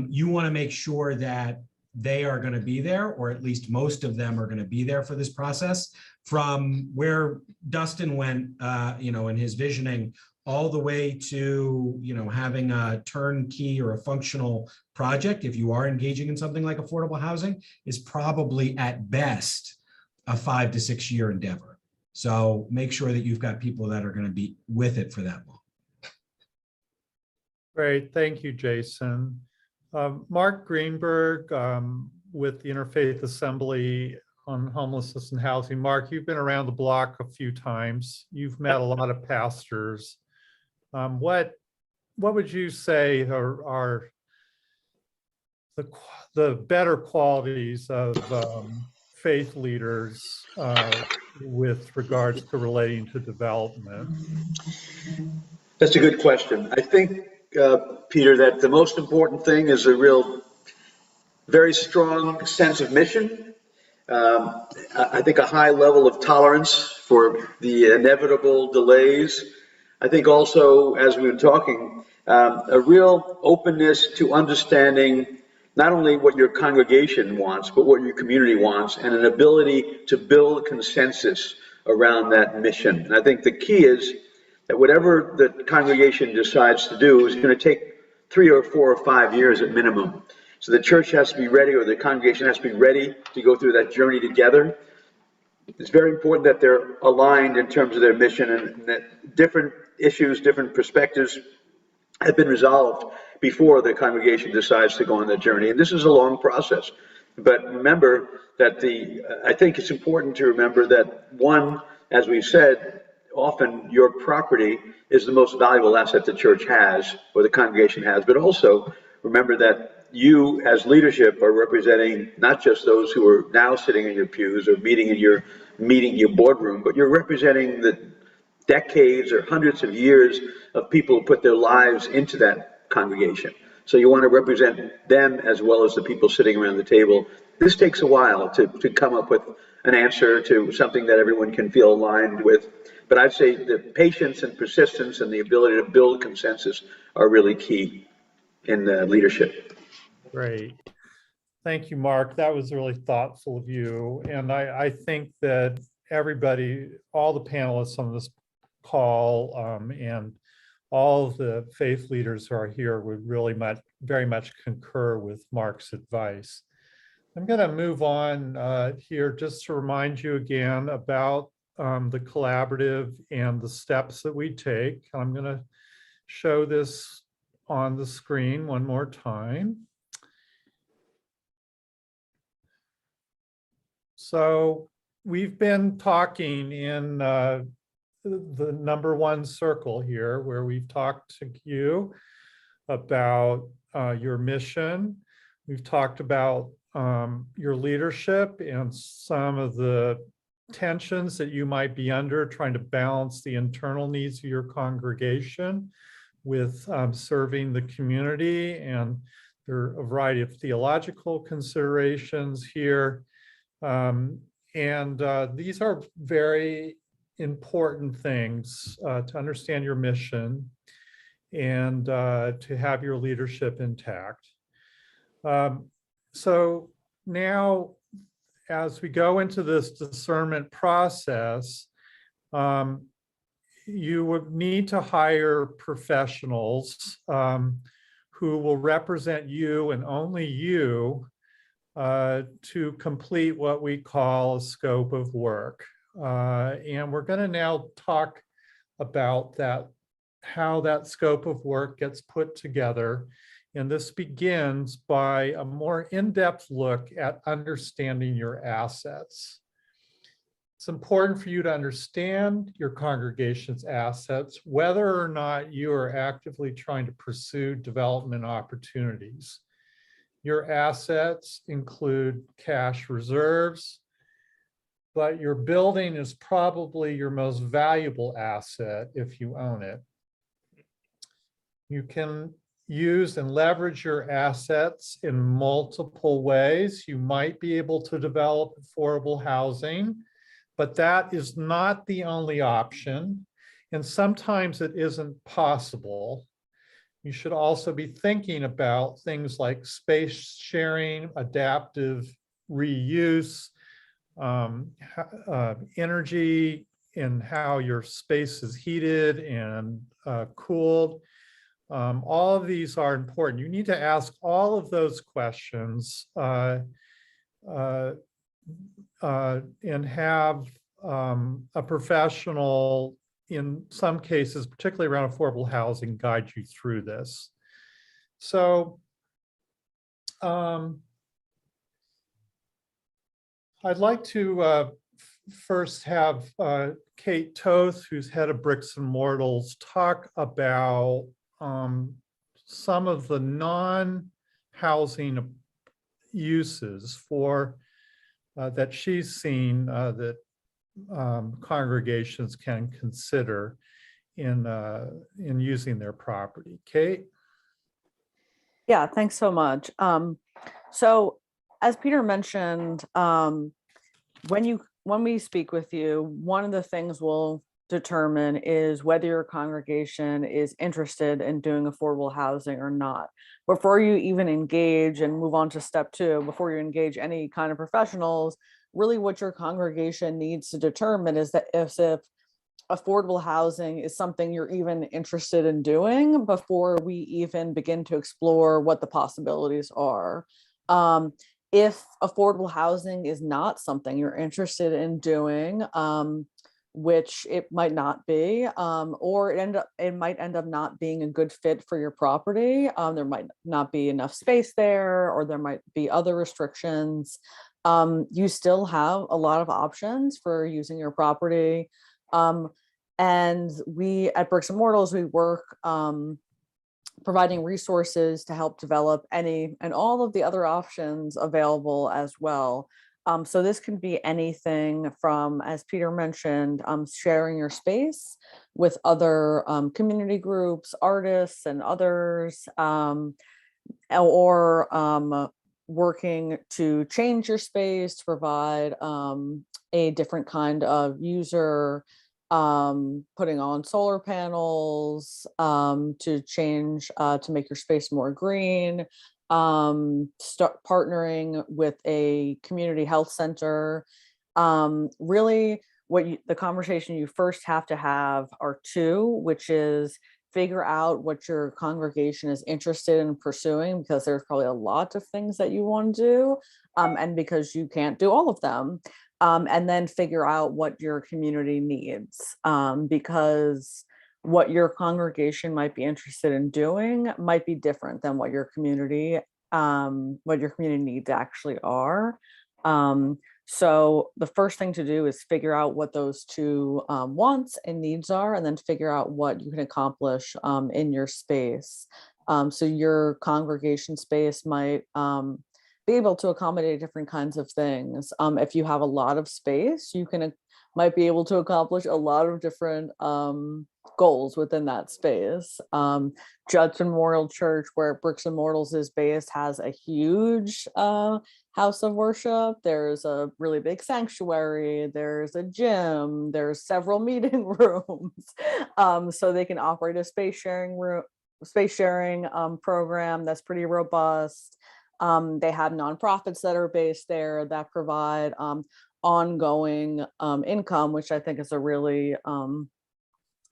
You want to make sure that they are going to be there, or at least most of them are going to be there for this process. From where Dustin went, in his visioning, all the way to, having a turnkey or a functional project, if you are engaging in something like affordable housing, is probably at best a 5 to 6 year endeavor. So make sure that you've got people that are going to be with it for that long. Great, thank you, Jason. Mark Greenberg with the Interfaith Assembly on Homelessness and Housing. Mark, you've been around the block a few times. You've met a lot of pastors. What would you say are the better qualities of faith leaders with regards to relating to development? That's a good question. I think, Peter, that the most important thing is a very strong sense of mission. I think a high level of tolerance for the inevitable delays. I think also, as we've been talking, a real openness to understanding not only what your congregation wants, but what your community wants, and an ability to build consensus around that mission. And I think the key is that whatever the congregation decides to do is going to take 3 or 4 or 5 years at minimum. So the church has to be ready, or the congregation has to be ready to go through that journey together. It's very important that they're aligned in terms of their mission, and that different issues, different perspectives have been resolved before the congregation decides to go on that journey. And this is a long process. But remember that I think it's important to remember that, one, as we've said, often your property is the most valuable asset the church has, or the congregation has, but also remember that you as leadership are representing not just those who are now sitting in your pews or meeting in your boardroom, but you're representing the decades or hundreds of years of people who put their lives into that congregation. So you want to represent them as well as the people sitting around the table. This takes a while to come up with an answer to something that everyone can feel aligned with. But I'd say the patience and persistence and the ability to build consensus are really key in leadership. Great. Thank you, Mark. That was really thoughtful of you. And I think that everybody, all the panelists on this call and all of the faith leaders who are here would really very much concur with Mark's advice. I'm going to move on here just to remind you again about the collaborative and the steps that we take. I'm going to show this on the screen one more time. So we've been talking in the number 1 circle here, where we've talked to you about your mission. We've talked about your leadership and some of the tensions that you might be under, trying to balance the internal needs of your congregation with serving the community. And there are a variety of theological considerations here. These are very important things to understand your mission and to have your leadership intact. So now, as we go into this discernment process, you would need to hire professionals who will represent you and only you to complete what we call a scope of work. And we're going to now talk about that, how that scope of work gets put together. And this begins by a more in-depth look at understanding your assets. It's important for you to understand your congregation's assets, whether or not you are actively trying to pursue development opportunities. Your assets include cash reserves, but your building is probably your most valuable asset if you own it. You can use and leverage your assets in multiple ways. You might be able to develop affordable housing, but that is not the only option. And sometimes it isn't possible. You should also be thinking about things like space sharing, adaptive reuse, energy in how your space is heated and cooled. All of these are important. You need to ask all of those questions and have a professional, in some cases, particularly around affordable housing, guide you through this. So I'd like to first have Kate Toth, who's head of Bricks and Mortals, talk about some of the non-housing uses for that she's seen that congregations can consider in using their property. Kate? Yeah, thanks so much. So as Peter mentioned, when we speak with you, one of the things we'll determine is whether your congregation is interested in doing affordable housing or not. Before you even engage and move on to step 2, before you engage any kind of professionals, really what your congregation needs to determine is that if affordable housing is something you're even interested in doing before we even begin to explore what the possibilities are. If affordable housing is not something you're interested in doing, which it might not be, or it might end up not being a good fit for your property. There might not be enough space there, or there might be other restrictions. You still have a lot of options for using your property. And we at Bricks and Mortals, we work providing resources to help develop any and all of the other options available as well. So this can be anything from, as Peter mentioned, sharing your space with other community groups, artists, and others, or working to change your space to provide a different kind of user, putting on solar panels to change, to make your space more green, start partnering with a community health center. Really, the conversation you first have to have are 2, which is figure out what your congregation is interested in pursuing, because there's probably a lot of things that you want to do, and because you can't do all of them. And then figure out what your community needs, because what your congregation might be interested in doing might be different than what your community needs actually are. So the first thing to do is figure out what those 2 wants and needs are, and then figure out what you can accomplish in your space. So your congregation space might be able to accommodate different kinds of things. If you have a lot of space, you might be able to accomplish a lot of different goals within that space. Judson Memorial Church, where Bricks and Mortals is based, has a huge house of worship. There's a really big sanctuary. There's a gym. There's several meeting rooms. So they can operate a space sharing program that's pretty robust. They have nonprofits that are based there that provide ongoing income, which I think is a really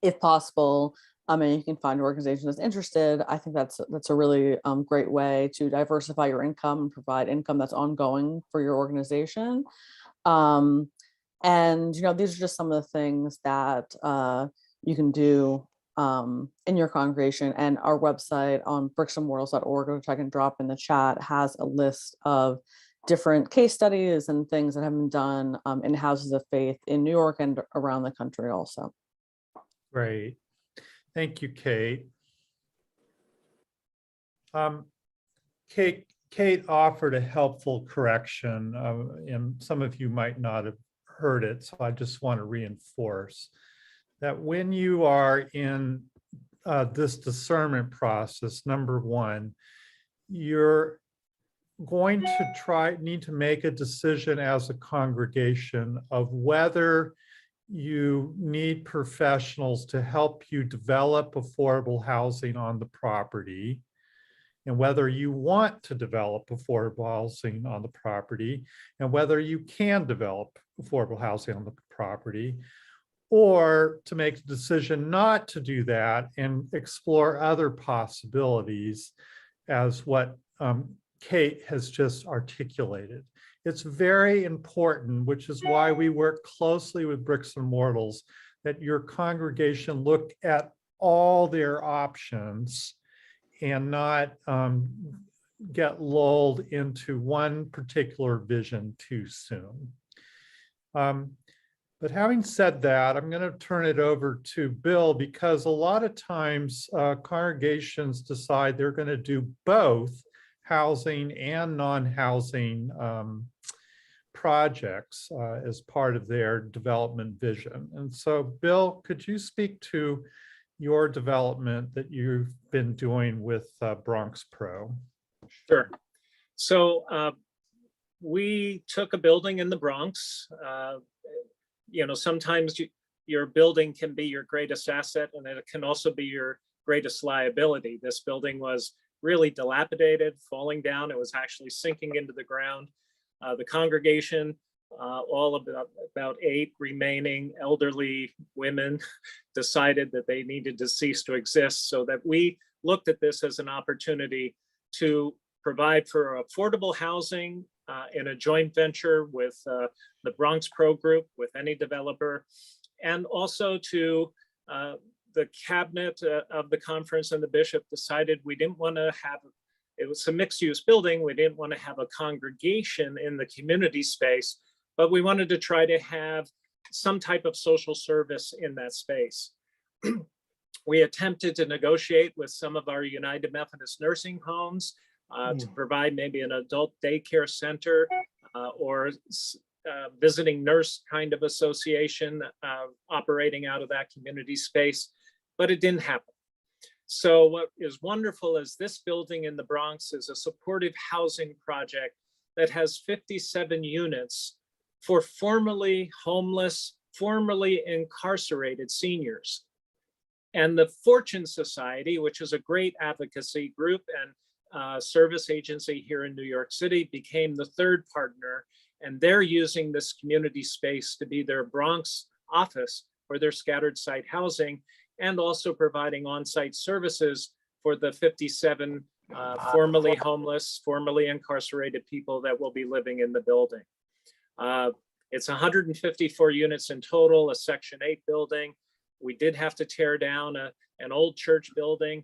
if possible, and you can find an organization that's interested, I think that's a really great way to diversify your income and provide income that's ongoing for your organization. And these are just some of the things that you can do in your congregation. And our website on bricksandmortals.org, which I can drop in the chat, has a list of different case studies and things that have been done in houses of faith in New York and around the country also. Great. Thank you, Kate. Kate offered a helpful correction, and some of you might not have heard it, so I just want to reinforce that when you are in this discernment process, number one, you're going to need to make a decision as a congregation of whether you need professionals to help you develop affordable housing on the property, and whether you want to develop affordable housing on the property, and whether you can develop affordable housing on the property, or to make the decision not to do that and explore other possibilities as what Kate has just articulated. It's very important, which is why we work closely with Bricks and Mortals, that your congregation look at all their options and not get lulled into one particular vision too soon. But having said that, I'm going to turn it over to Bill, because a lot of times congregations decide they're going to do both housing and non-housing projects as part of their development vision. And so, Bill, could you speak to your development that you've been doing with Bronx Pro? Sure. So we took a building in the Bronx. Sometimes your building can be your greatest asset, and it can also be your greatest liability. This building was really dilapidated, falling down. It was actually sinking into the ground. The congregation, all of about 8 remaining elderly women, decided that they needed to cease to exist, so that we looked at this as an opportunity to provide for affordable housing in a joint venture with the Bronx Pro Group, with any developer, and also to the cabinet of the conference and the bishop decided we didn't want to have, it was a mixed use building, we didn't want to have a congregation in the community space, but we wanted to try to have some type of social service in that space. We attempted to negotiate with some of our United Methodist nursing homes to provide maybe an adult daycare center or visiting nurse kind of association operating out of that community space, but it didn't happen. So what is wonderful is this building in the Bronx is a supportive housing project that has 57 units for formerly homeless, formerly incarcerated seniors. And the Fortune Society, which is a great advocacy group and service agency here in New York City, became the third partner, and they're using this community space to be their Bronx office for their scattered site housing, and also providing on-site services for the 57 formerly homeless, formerly incarcerated people that will be living in the building. It's 154 units in total, a Section 8 building. We did have to tear down an old church building,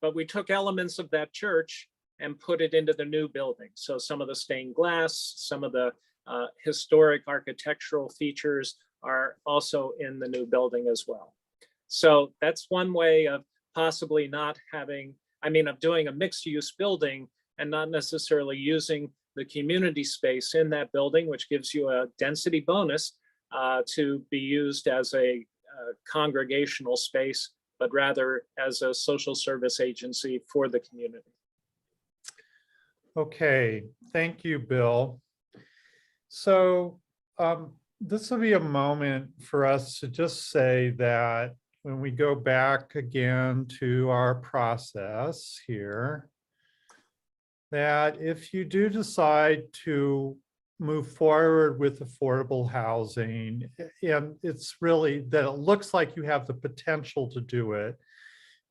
but we took elements of that church and put it into the new building. So some of the stained glass, some of the historic architectural features are also in the new building as well. So that's one way of possibly not having, of doing a mixed use building and not necessarily using the community space in that building, which gives you a density bonus to be used as a congregational space, but rather as a social service agency for the community. Okay, thank you, Bill. So this will be a moment for us to just say that when we go back again to our process here, that if you do decide to move forward with affordable housing, and it's really that it looks like you have the potential to do it,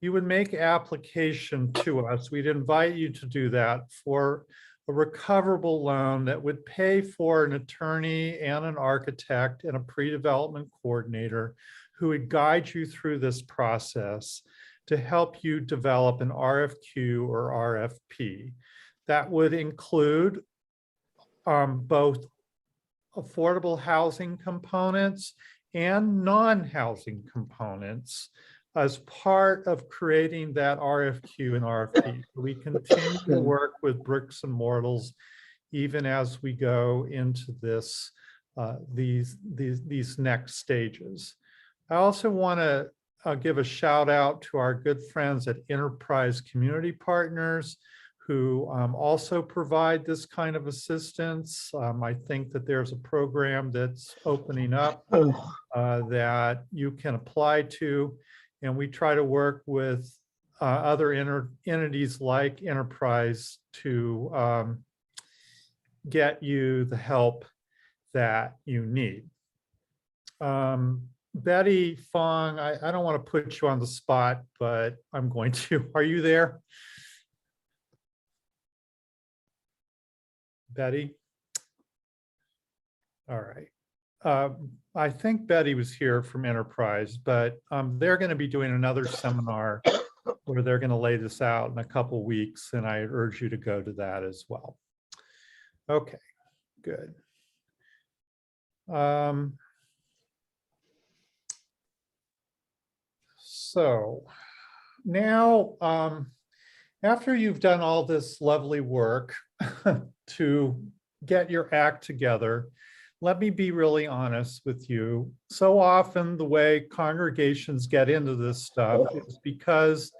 you would make application to us. We'd invite you to do that for a recoverable loan that would pay for an attorney and an architect and a pre-development coordinator who would guide you through this process to help you develop an RFQ or RFP. That would include both affordable housing components and non-housing components as part of creating that RFQ and RFP. We continue to work with bricks and mortals even as we go into this these next stages. I also want to give a shout out to our good friends at Enterprise Community Partners, who also provide this kind of assistance. I think that there's a program that's opening up that you can apply to, and we try to work with other entities like Enterprise to get you the help that you need. Betty Fong, I don't want to put you on the spot, but I'm going to. Are you there? Betty? All right. I think Betty was here from Enterprise, but they're going to be doing another seminar where they're going to lay this out in a couple weeks, and I urge you to go to that as well. Okay, good. So now, after you've done all this lovely work to get your act together, let me be really honest with you. So often the way congregations get into this stuff is because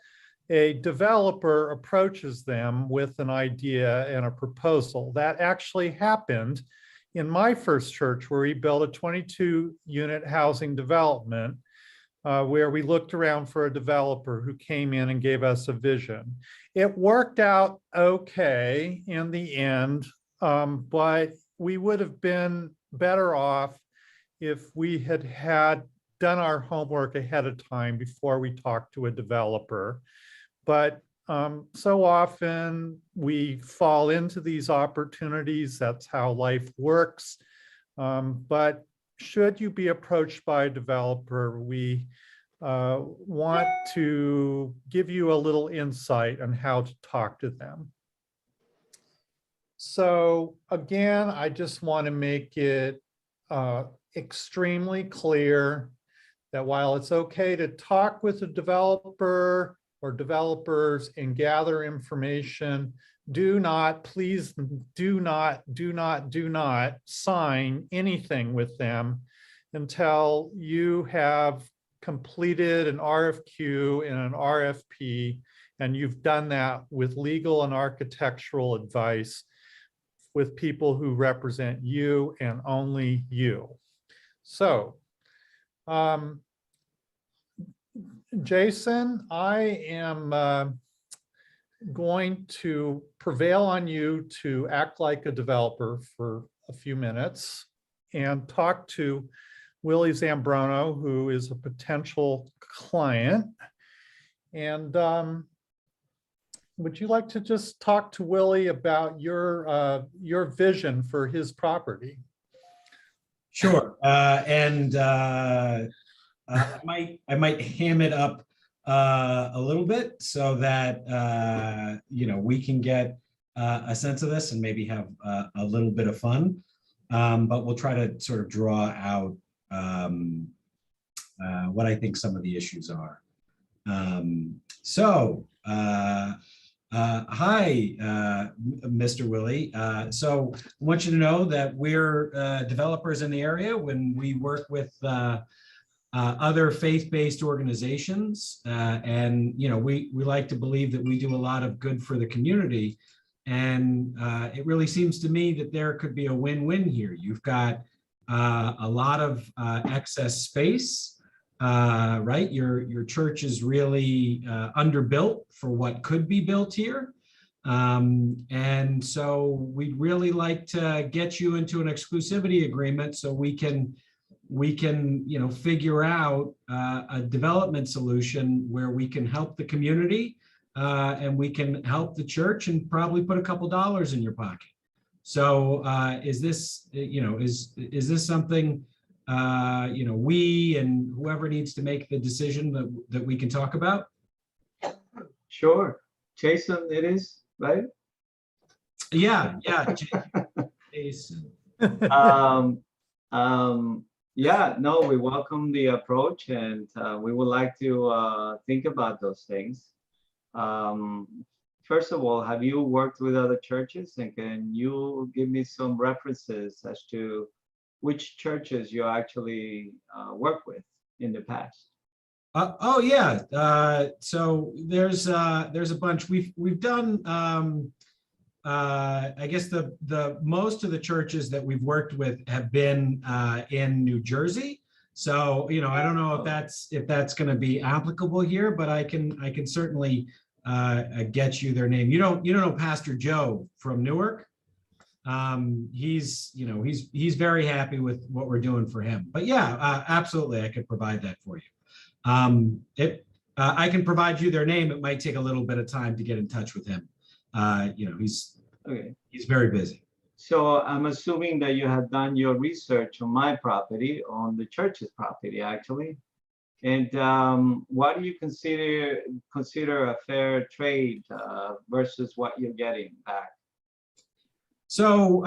a developer approaches them with an idea and a proposal. That actually happened in my first church, where we built a 22-unit housing development, where we looked around for a developer who came in and gave us a vision. It worked out okay in the end, but we would have been better off if we had done our homework ahead of time before we talked to a developer. But so often we fall into these opportunities. That's how life works. But should you be approached by a developer, we want to give you a little insight on how to talk to them. So again, I just want to make it extremely clear that while it's okay to talk with a developer or developers and gather information, please do not sign anything with them until you have completed an RFQ and an RFP, and you've done that with legal and architectural advice with people who represent you and only you. So, Jason, I am going to prevail on you to act like a developer for a few minutes and talk to Willie Zambrono, who is a potential client. And would you like to just talk to Willie about your vision for his property? Sure. I might ham it up a little bit so that we can get a sense of this and maybe have a little bit of fun. But we'll try to sort of draw out what I think some of the issues are. Hi, Mr. Willie. So I want you to know that we're developers in the area. When we work with other faith-based organizations, and we like to believe that we do a lot of good for the community. And it really seems to me that there could be a win-win here. You've got a lot of excess space, right? Your church is really underbuilt for what could be built here. And so we'd really like to get you into an exclusivity agreement so we can, figure out a development solution where we can help the community and we can help the church and probably put a couple dollars in your pocket. So is this, is this something, we and whoever needs to make the decision that we can talk about? Sure. Jason, it is, right? Yeah. Jason. Yeah, no, we welcome the approach, and we would like to think about those things. First of all, have you worked with other churches, and can you give me some references as to which churches you actually work with in the past? Oh yeah. So there's a bunch. We've done. I guess the most of the churches that we've worked with have been in New Jersey. So I don't know if that's going to be applicable here, but I can certainly get you their name. You don't know Pastor Joe from Newark? He's very happy with what we're doing for him. But yeah, absolutely, I could provide that for you. I can provide you their name. It might take a little bit of time to get in touch with him. He's very busy. So I'm assuming that you have done your research on my property, on the church's property, actually. And what do you consider a fair trade versus what you're getting back? So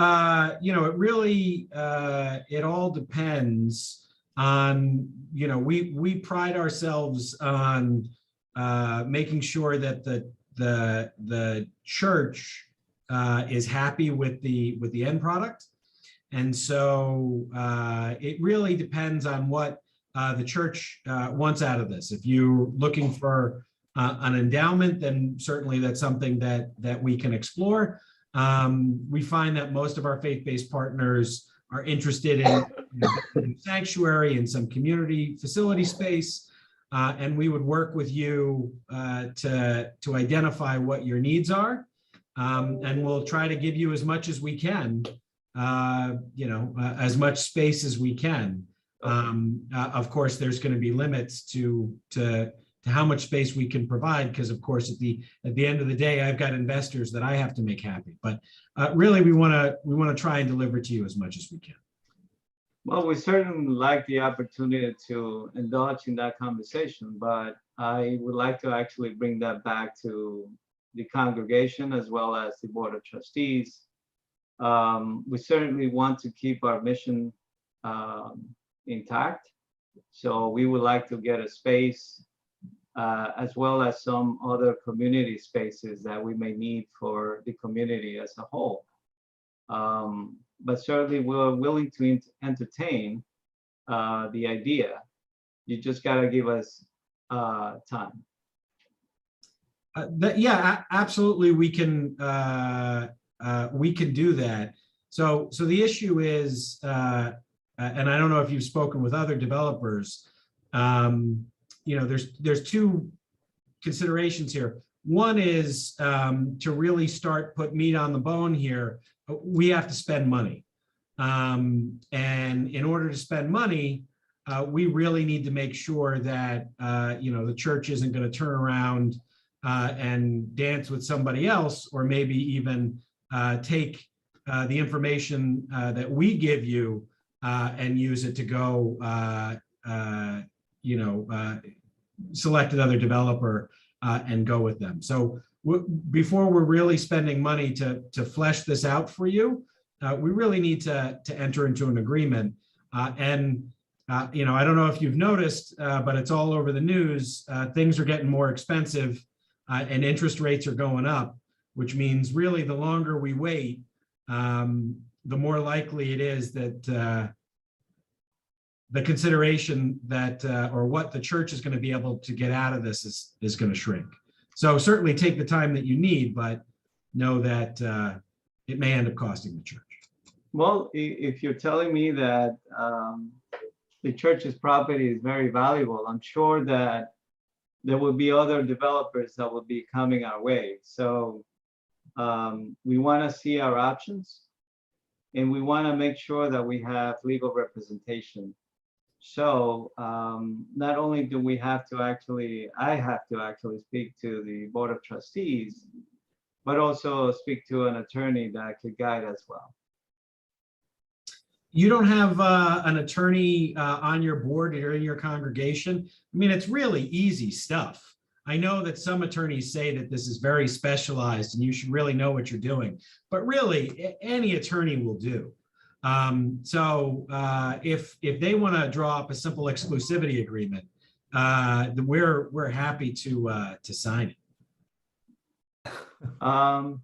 it really it all depends on, we pride ourselves on making sure that the church is happy with the end product. And so it really depends on what the church wants out of this. If you're looking for an endowment, then certainly that's something that we can explore. We find that most of our faith-based partners are interested in sanctuary and some community facility space. And we would work with you to identify what your needs are. And we'll try to give you as much as we can, as much space as we can. Of course, there's going to be limits to how much space we can provide, because of course at the end of the day, I've got investors that I have to make happy. But really, we want to try and deliver to you as much as we can. Well, we certainly like the opportunity to indulge in that conversation, but I would like to actually bring that back to the congregation as well as the Board of Trustees. We certainly want to keep our mission intact. So we would like to get a space as well as some other community spaces that we may need for the community as a whole. But certainly we're willing to entertain the idea. You just gotta give us time. Yeah, absolutely. We can do that. So the issue is, and I don't know if you've spoken with other developers, there's two considerations here. One is to really put meat on the bone here, we have to spend money. And in order to spend money, we really need to make sure that, the church isn't going to turn around and dance with somebody else, or maybe even take the information that we give you and use it to go, select another developer and go with them. So before we're really spending money to flesh this out for you, we really need to enter into an agreement. I don't know if you've noticed, but it's all over the news. Things are getting more expensive and interest rates are going up, which means really the longer we wait, the more likely it is that the consideration that or what the church is going to be able to get out of this is going to shrink. So certainly take the time that you need, but know that it may end up costing the church. Well, if you're telling me that the church's property is very valuable, I'm sure that there will be other developers that will be coming our way. So we want to see our options, and we want to make sure that we have legal representation. So not only do we have to actually, I have to actually speak to the Board of Trustees, but also speak to an attorney that could guide as well. You don't have an attorney on your board or in your congregation? I mean, it's really easy stuff. I know that some attorneys say that this is very specialized and you should really know what you're doing, but really any attorney will do. If they want to draw up a simple exclusivity agreement, then we're happy to sign it.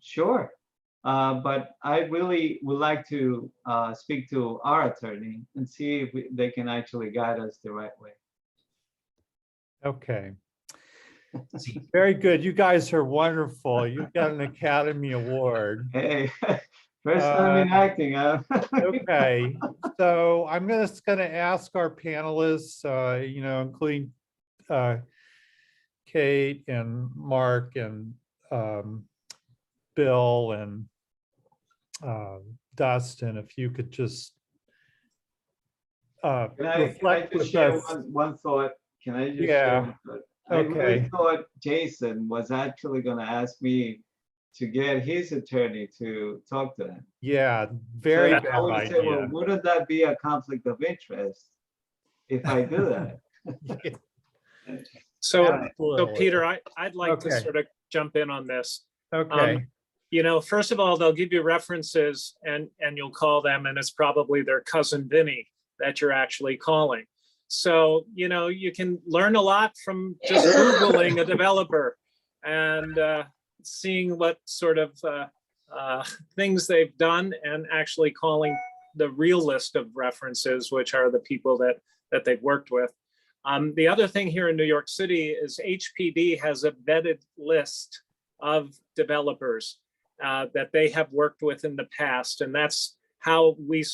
Sure. But I really would like to speak to our attorney and see if they can actually guide us the right way. Okay. Very good. You guys are wonderful. You've got an Academy Award. Hey, first time in acting, huh? Okay, so I'm just going to ask our panelists, including Kate and Mark and Bill and Dustin, if you could just Can I reflect just with share us. one thought? Can I just Yeah. share one thought? I really Okay. thought Jason was actually going to ask me to get his attorney to talk to him. Yeah, very So I bad would say, well, idea. wouldn't that be a conflict of interest if I do that? So Absolutely. Peter, I'd like to Okay. sort of jump in on this. Okay, First of all, they'll give you references and you'll call them, and it's probably their cousin Vinny that you're actually calling. So, you can learn a lot from just Googling a developer and seeing what sort of things they've done and actually calling the real list of references, which are the people that they've worked with. The other thing here in New York City is HPD has a vetted list of developers that they have worked with in the past. And that's how we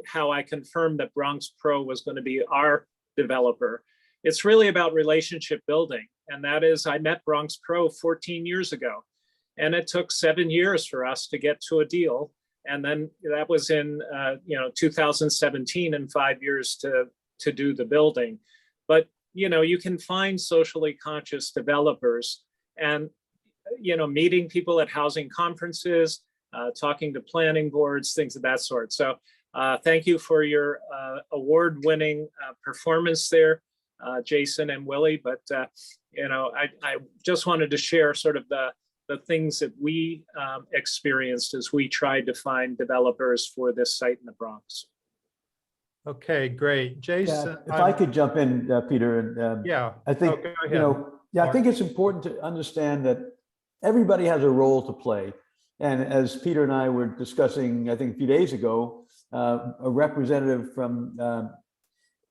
how I confirmed that Bronx Pro was going to be our developer. It's really about relationship building. And that is, I met Bronx Pro 14 years ago, and it took 7 years for us to get to a deal. And then that was in 2017, and 5 years to do the building. But you can find socially conscious developers and meeting people at housing conferences, talking to planning boards, things of that sort. So thank you for your award-winning performance there, Jason and Willie. But I just wanted to share sort of the things that we experienced as we tried to find developers for this site in the Bronx. okay, great. Yeah, Jason. if I could jump in, Peter, and Yeah. I think, Oh, go ahead. I think it's important to understand that everybody has a role to play. And as Peter and I were discussing, I think a few days ago, a representative from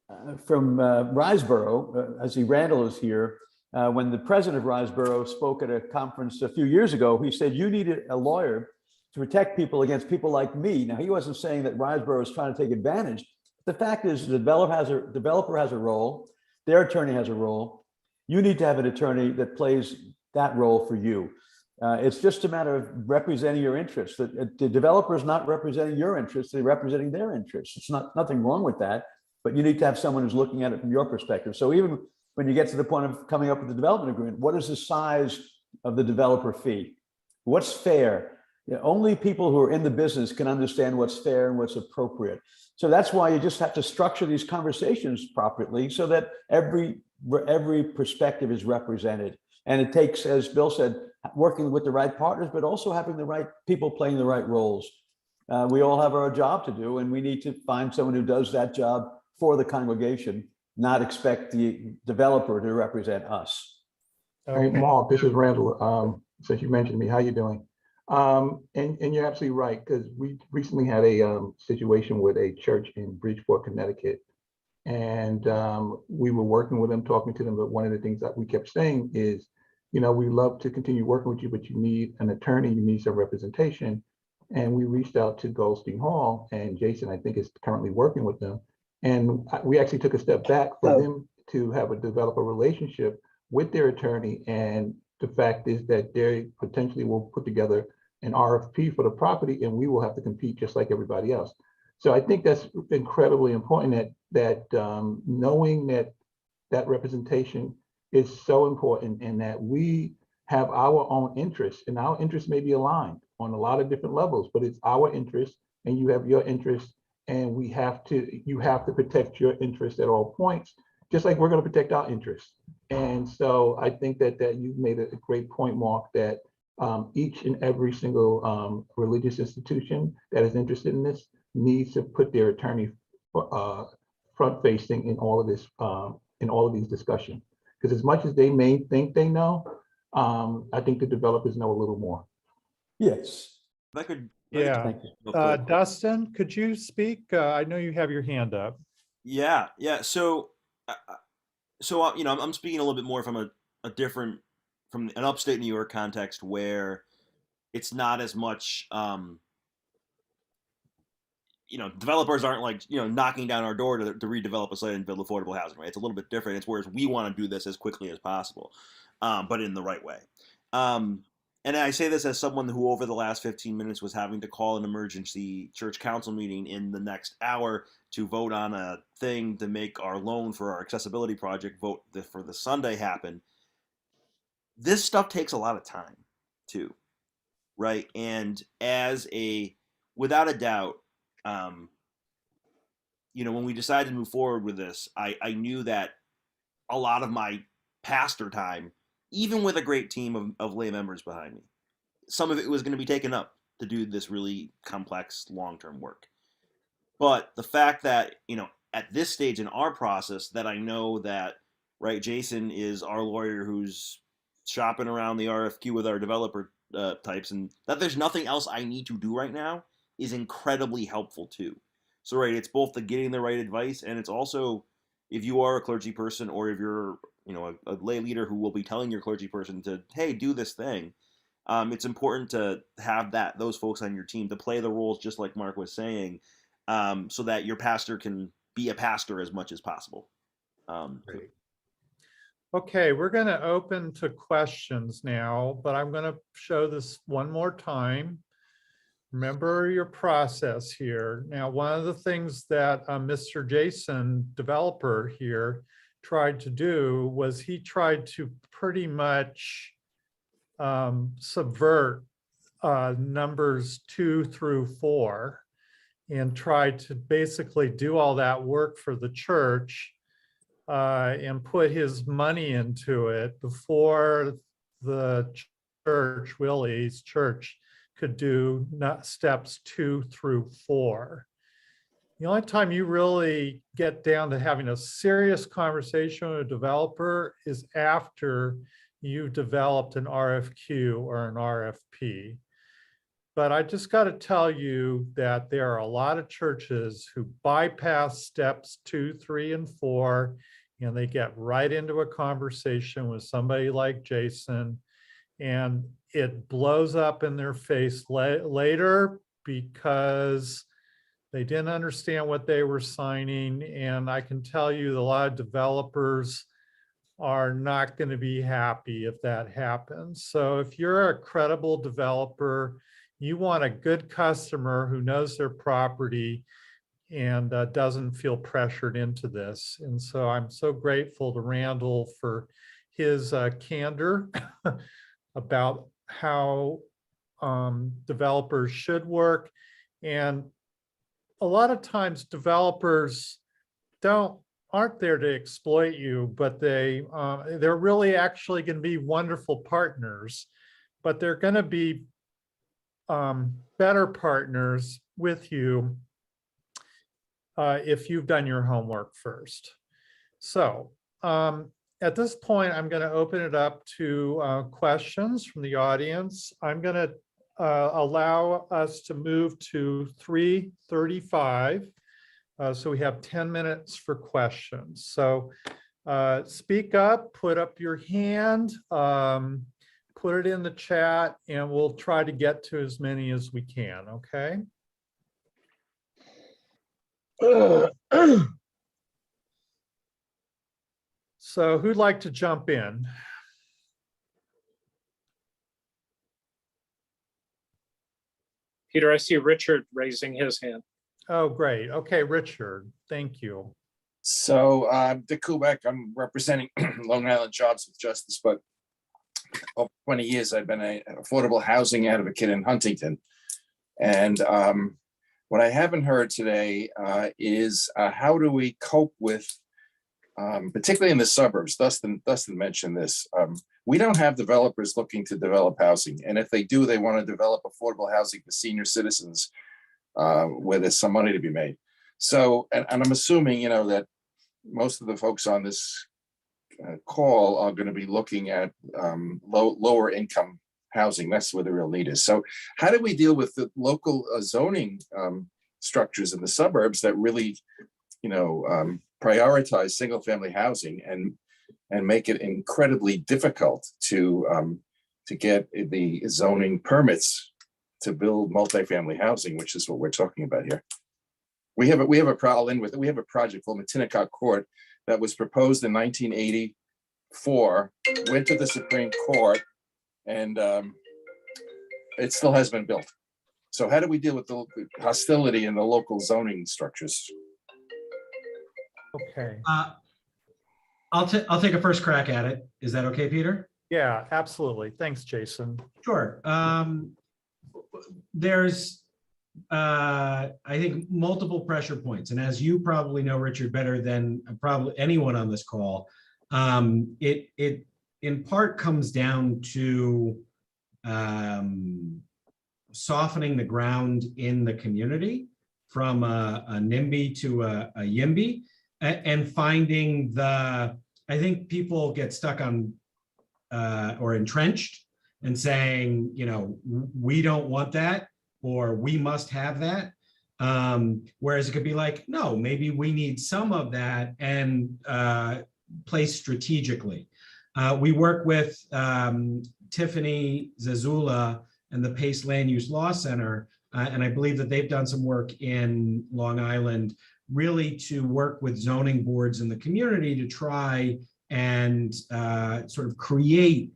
Riseboro, I see Randall is here. When the president of Riseboro spoke at a conference a few years ago, he said, you need a lawyer to protect people against people like me. Now, he wasn't saying that Riseboro is trying to take advantage. The fact is, the developer has a role, their attorney has a role. You need to have an attorney that plays that role for you. It's just a matter of representing your interests. The developer is not representing your interests, they're representing their interests. It's nothing wrong with that, but you need to have someone who's looking at it from your perspective. So even when you get to the point of coming up with the development agreement, what is the size of the developer fee? What's fair? Only people who are in the business can understand what's fair and what's appropriate. So that's why you just have to structure these conversations properly so that every perspective is represented. And it takes, as Bill said, working with the right partners, but also having the right people playing the right roles. We all have our job to do, and we need to find someone who does that job for the congregation, not expect the developer to represent us. Hey, Mark, this is Randall. Since you mentioned me, how you doing? And you're absolutely right, because we recently had a situation with a church in Bridgeport, Connecticut. And we were working with them, talking to them, but one of the things that we kept saying is, we love to continue working with you, but you need an attorney, you need some representation. And we reached out to Goldstein Hall, and Jason, I think, is currently working with them. And we actually took a step back for them to have a developer relationship with their attorney and the fact is that they potentially will put together an RFP for the property and we will have to compete just like everybody else. So I think that's incredibly important that knowing that representation is so important and that we have our own interests, and our interests may be aligned on a lot of different levels, but it's our interest and you have your interest, and you have to protect your interest at all points, just like we're going to protect our interests. And so I think that you've made a great point, Mark, that each and every single religious institution that is interested in this needs to put their attorney front facing in all of this, in all of these discussions. Because as much as they may think they know, I think the developers know a little more. Yes. If I could, Yeah. Thank you. real quick. Dustin, could you speak? I know you have your hand up. Yeah. So, I'm speaking a little bit more from a different, from an upstate New York context where it's not as much, developers aren't like, knocking down our door to redevelop a site and build affordable housing, right? It's a little bit different. It's whereas we want to do this as quickly as possible, but in the right way. And I say this as someone who over the last 15 minutes was having to call an emergency church council meeting in the next hour to vote on a thing to make our loan for our accessibility project vote for the Sunday happen. This stuff takes a lot of time too, right? And without a doubt, when we decided to move forward with this, I knew that a lot of my pastor time, even with a great team of lay members behind me, some of it was going to be taken up to do this really complex long-term work. But the fact that, at this stage in our process, that I know that, right, Jason is our lawyer who's shopping around the RFQ with our developer types, and that there's nothing else I need to do right now is incredibly helpful too. So, right, it's both the getting the right advice, and it's also, if you are a clergy person or if you're, a lay leader who will be telling your clergy person to, hey, do this thing, it's important to have those folks on your team to play the roles just like Mark was saying, so that your pastor can be a pastor as much as possible. Great. Okay, we're going to open to questions now, but I'm going to show this one more time. Remember your process here. Now, one of the things that Mr. Jason, developer here, tried to do was he tried to pretty much subvert numbers 2 through 4 and tried to basically do all that work for the church and put his money into it before the church, Willie's church, could do steps 2 through 4. The only time you really get down to having a serious conversation with a developer is after you've developed an RFQ or an RFP. But I just got to tell you that there are a lot of churches who bypass steps 2, 3, and 4, and they get right into a conversation with somebody like Jason, and it blows up in their face later because they didn't understand what they were signing. And I can tell you that a lot of developers are not going to be happy if that happens. So if you're a credible developer, you want a good customer who knows their property and doesn't feel pressured into this. And so I'm so grateful to Randall for his candor about how developers should work. And a lot of times developers aren't there to exploit you, but they're really actually going to be wonderful partners, but they're going to be better partners with you if you've done your homework first. So at this point, I'm going to open it up to questions from the audience. I'm going to allow us to move to 3:35. So we have 10 minutes for questions. So speak up, put up your hand, put it in the chat, and we'll try to get to as many as we can, okay? So who'd like to jump in? Peter, I see Richard raising his hand. Oh, great. Okay, Richard, thank you. So Dick Kubek, I'm representing Long Island Jobs with Justice, but over 20 years I've been an affordable housing advocate in Huntington. And what I haven't heard today is how do we cope with, particularly in the suburbs, Dustin mentioned this, we don't have developers looking to develop housing. And if they do, they want to develop affordable housing for senior citizens where there's some money to be made. So, and I'm assuming, that most of the folks on this call are going to be looking at lower income housing. That's where the real need is. So how do we deal with the local zoning structures in the suburbs that really, prioritize single family housing and make it incredibly difficult to get the zoning permits to build multifamily housing, which is what we're talking about here. We have a project called Matinacock Court that was proposed in 1984, went to the Supreme Court, and it still has been built. So how do we deal with the hostility in the local zoning structures? Okay. I'll take a first crack at it. Is that okay, Peter? Yeah, absolutely. Thanks, Jason. Sure. There's, I think, multiple pressure points. And as you probably know, Richard, better than probably anyone on this call, it in part comes down to softening the ground in the community from a NIMBY to a YIMBY, and finding I think people get stuck on or entrenched and saying, we don't want that, or we must have that. Whereas it could be like, no, maybe we need some of that and place strategically. We work with Tiffany Zazula and the Pace Land Use Law Center, and I believe that they've done some work in Long Island, really to work with zoning boards in the community to try and sort of create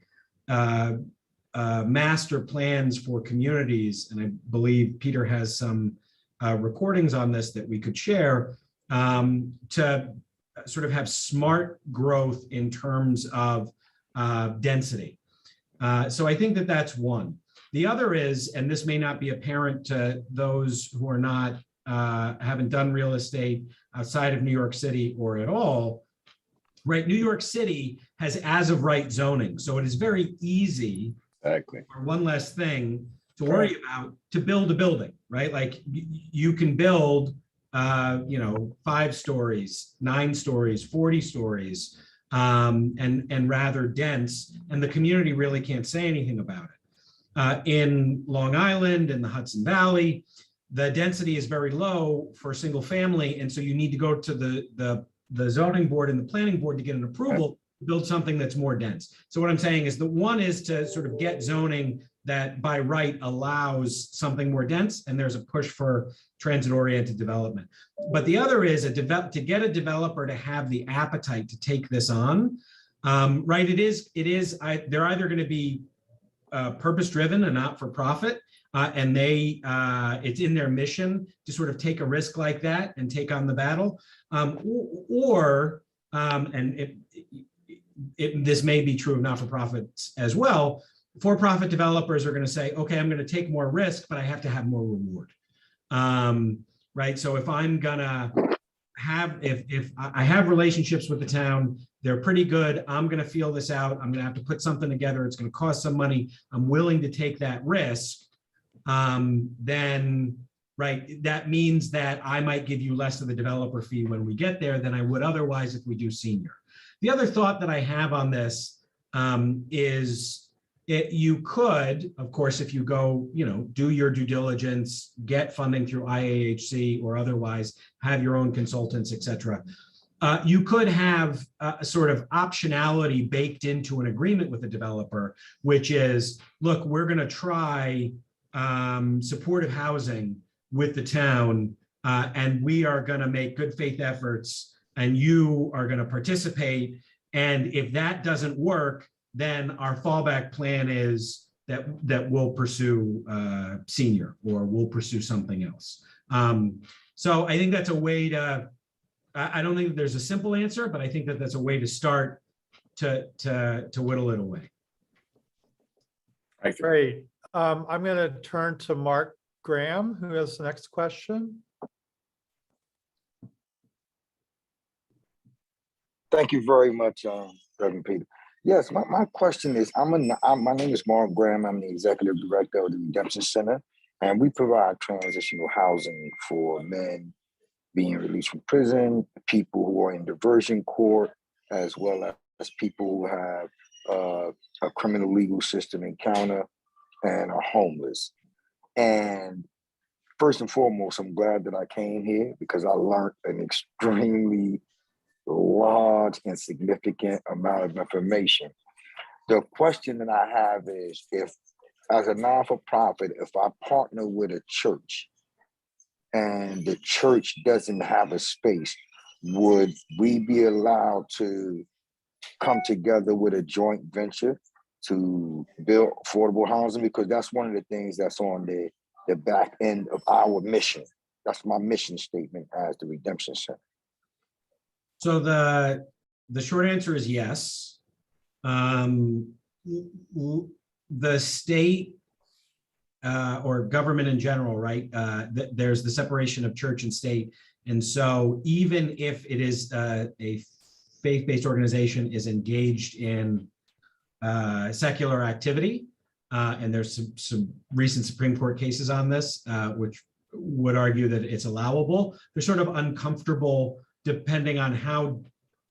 master plans for communities. And I believe Peter has some recordings on this that we could share, to sort of have smart growth in terms of density. So I think that that's one. The other is, and this may not be apparent to those who are not, haven't done real estate outside of New York City or at all, right? New York City has as of right zoning. So it is very easy, Exactly. or one less thing to worry about, to build a building, right? Like you can build, 5 stories, 9 stories, 40 stories, and rather dense, and the community really can't say anything about it. In Long Island, in the Hudson Valley, the density is very low for single family, and so you need to go to the zoning board and the planning board to get an approval to build something that's more dense. So what I'm saying is, the one is to sort of get zoning that by right allows something more dense, and there's a push for transit-oriented development. But the other is to get a developer to have the appetite to take this on, right? They're either going to be purpose-driven and not for profit, and it's in their mission to sort of take a risk like that and take on the battle, this may be true of not-for-profits as well. For-profit developers are going to say, okay, I'm going to take more risk, but I have to have more reward, right? So if I'm gonna if I have relationships with the town, they're pretty good, I'm going to feel this out, I'm going to have to put something together, it's going to cost some money, I'm willing to take that risk, then, right, that means that I might give you less of the developer fee when we get there than I would otherwise if we do senior. The other thought that I have on this is, you could, of course, if you go, do your due diligence, get funding through IAHC or otherwise, have your own consultants, et cetera. You could have a sort of optionality baked into an agreement with the developer, which is, look, we're going to try supportive housing with the town, and we are going to make good faith efforts, and you are going to participate. And if that doesn't work, then our fallback plan is that will pursue senior or will pursue something else. So I think that's a way to, I don't think there's a simple answer, but I think that that's a way to start to whittle it away. Great. I'm going to turn to Mark Graham, who has the next question. Thank you very much, Reverend Peter. Yes, my question is, my name is Mark Graham. I'm the executive director of the Redemption Center, and we provide transitional housing for men being released from prison, people who are in diversion court, as well as people who have a criminal legal system encounter and are homeless. And first and foremost, I'm glad that I came here because I learned an extremely large and significant amount of information. The question that I have is, if as a non-for-profit, if I partner with a church and the church doesn't have a space, would we be allowed to come together with a joint venture to build affordable housing? Because that's one of the things that's on the back end of our mission. That's my mission statement as the Redemption Center. So the short answer is yes. The state or government in general, right? There's the separation of church and state. And so even if it is a faith-based organization is engaged in secular activity, and there's some recent Supreme Court cases on this, which would argue that it's allowable, they're sort of uncomfortable depending on how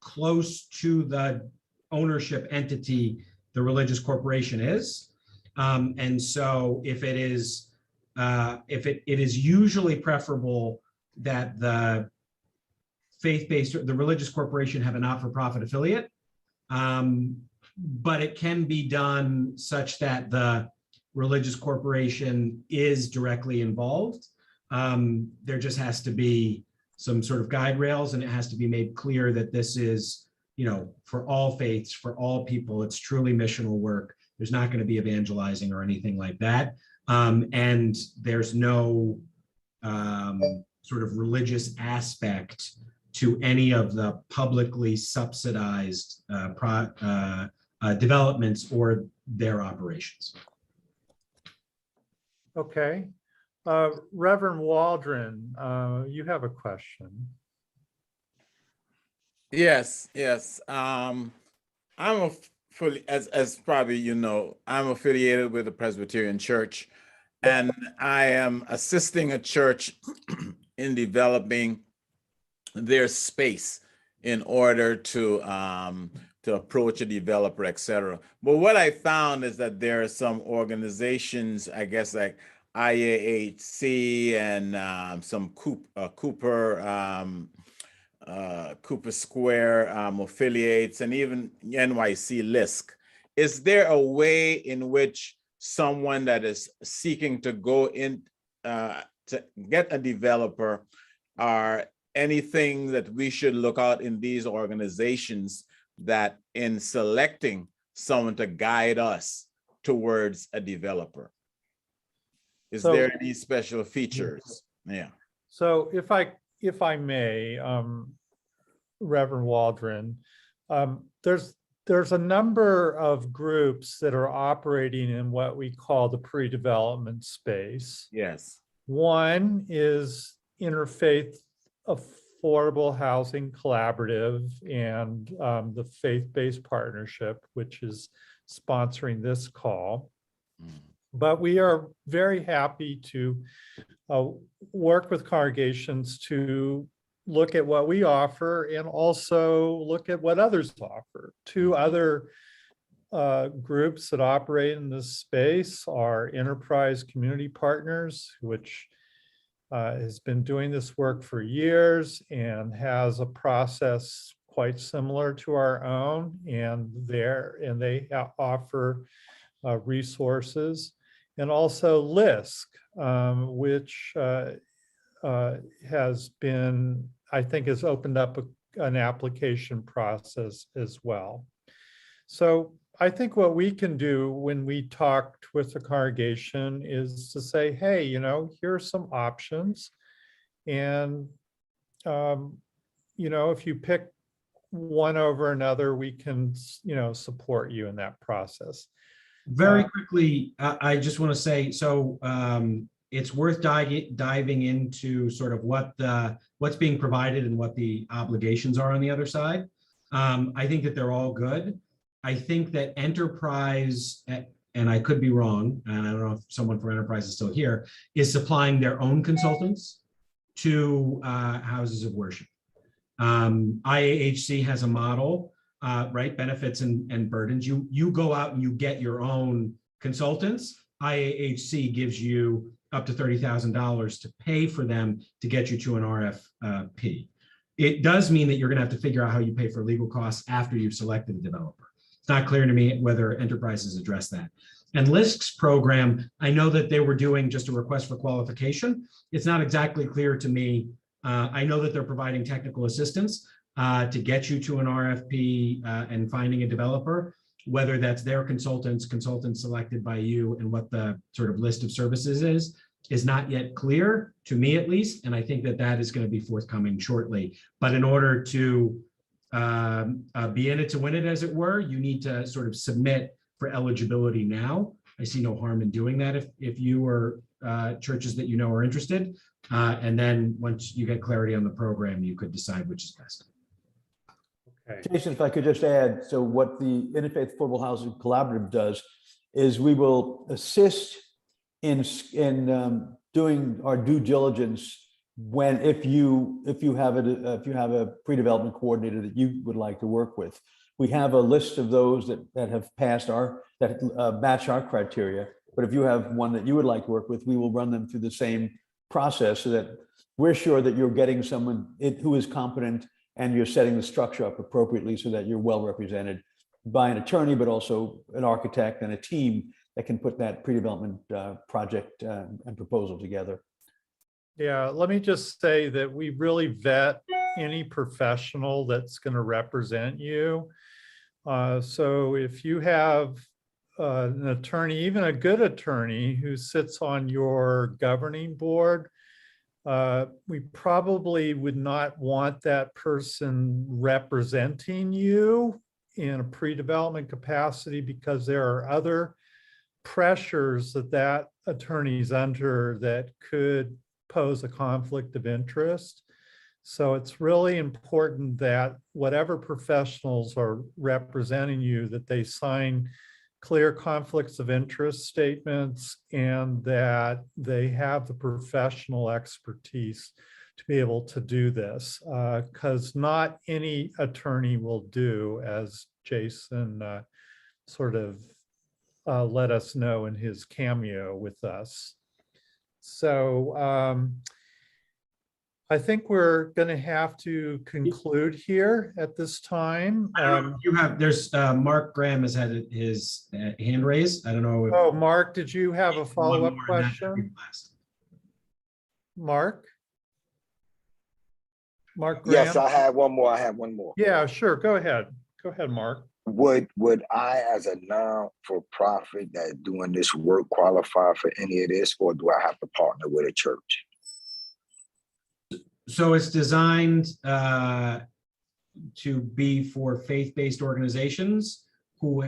close to the ownership entity the religious corporation is. And so if it is, it is usually preferable that the faith-based, the religious corporation have a not-for-profit affiliate, but it can be done such that the religious corporation is directly involved. There just has to be some sort of guide rails, and it has to be made clear that this is, you know, for all faiths, for all people. It's truly missional work. There's not going to be evangelizing or anything like that. And there's no sort of religious aspect to any of the publicly subsidized developments or their operations. Okay. Reverend Waldron, you have a question. Yes. I'm as probably you know, I'm affiliated with the Presbyterian Church, and I am assisting a church in developing their space in order to approach a developer, etc. But what I found is that there are some organizations, I guess like IAHC and some Cooper Square affiliates, and even NYC LISC. Is there a way in which someone that is seeking to go in to get a developer, or anything that we should look out in these organizations that in selecting someone to guide us towards a developer? Is there any special features? Yeah. So if I may, Reverend Waldron, there's a number of groups that are operating in what we call the pre-development space. Yes. One is Interfaith Affordable Housing Collaborative and the Faith-Based Partnership, which is sponsoring this call. But we are very happy to work with congregations to look at what we offer and also look at what others offer. Two other groups that operate in this space are Enterprise Community Partners, which has been doing this work for years and has a process quite similar to our own, and they offer resources. And also LISC, which has been, I think, has opened up an application process as well. So I think what we can do when we talked with the congregation is to say, hey, here are some options. And, if you pick one over another, we can, support you in that process. Very quickly, I just want to say, so it's worth diving into sort of what's being provided and what the obligations are on the other side. I think that they're all good. I think that Enterprise, and I could be wrong, and I don't know if someone from Enterprise is still here, is supplying their own consultants to houses of worship. IAHC has a model, right? Benefits and burdens. You go out and you get your own consultants. IAHC gives you up to $30,000 to pay for them to get you to an RFP. It does mean that you're going to have to figure out how you pay for legal costs after you've selected a developer. It's not clear to me whether Enterprises address that. And LISC's program, I know that they were doing just a request for qualification. It's not exactly clear to me. I know that they're providing technical assistance to get you to an RFP and finding a developer, whether that's their consultants selected by you, and what the sort of list of services is not yet clear to me, at least. And I think that is going to be forthcoming shortly. But in order to be in it to win it, as it were, you need to sort of submit for eligibility now. I see no harm in doing that if you or churches that are interested. And then once you get clarity on the program, you could decide which is best. Okay. Jason, if I could just add, so what the Interfaith Affordable Housing Collaborative does is we will assist in doing our due diligence if you have a pre-development coordinator that you would like to work with. We have a list of those that have passed that match our criteria. But if you have one that you would like to work with, we will run them through the same process so that we're sure that you're getting someone who is competent, and you're setting the structure up appropriately so that you're well represented by an attorney, but also an architect and a team that can put that pre-development project and proposal together. Yeah, let me just say that we really vet any professional that's going to represent you. So if you have an attorney, even a good attorney who sits on your governing board, we probably would not want that person representing you in a pre-development capacity, because there are other pressures that attorney's under that could pose a conflict of interest. So it's really important that whatever professionals are representing you, that they sign clear conflicts of interest statements, and that they have the professional expertise to be able to do this, because not any attorney will do, as Jason sort of let us know in his cameo with us. So I think we're going to have to conclude here at this time. I don't know if you have, there's Mark Graham has had his hand raised. I don't know. Oh, Mark, did you have a follow-up question? Mark? Mark Graham? Yes, I have one more. Yeah, sure. Go ahead. Go ahead, Mark. Would I, as a non-for-profit that's doing this work, qualify for any of this, or do I have to partner with a church? So it's designed to be for faith-based organizations who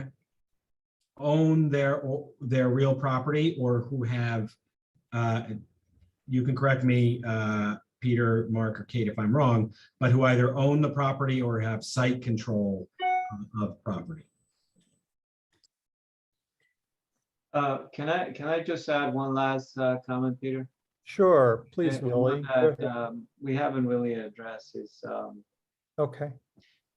own their real property, or who have, you can correct me, Peter, Mark, or Kate if I'm wrong, but who either own the property or have site control of property. Can I just add one last comment, Peter? Sure, please, Willie. That we haven't really addressed is okay.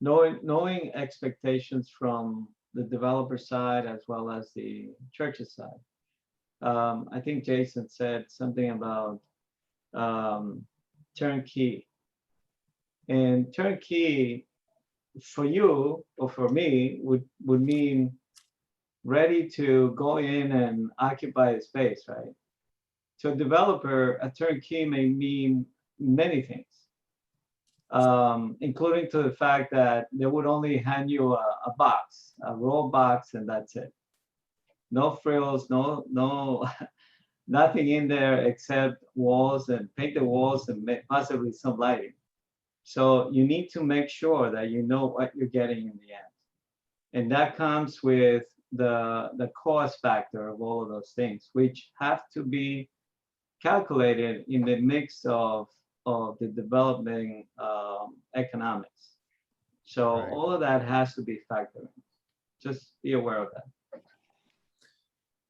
Knowing expectations from the developer side as well as the church's side. I think Jason said something about turnkey, and turnkey for you or for me would mean ready to go in and occupy the space, right? To a developer, a turnkey may mean many things. including to the fact that they would only hand you a box, a roll box, and that's it. No frills, no nothing in there except walls and painted walls and possibly some lighting. So you need to make sure that you know what you're getting in the end. And that comes with the cost factor of all of those things, which have to be calculated in the mix of the developing economics. So Right. all of that has to be factored in. Just be aware of that.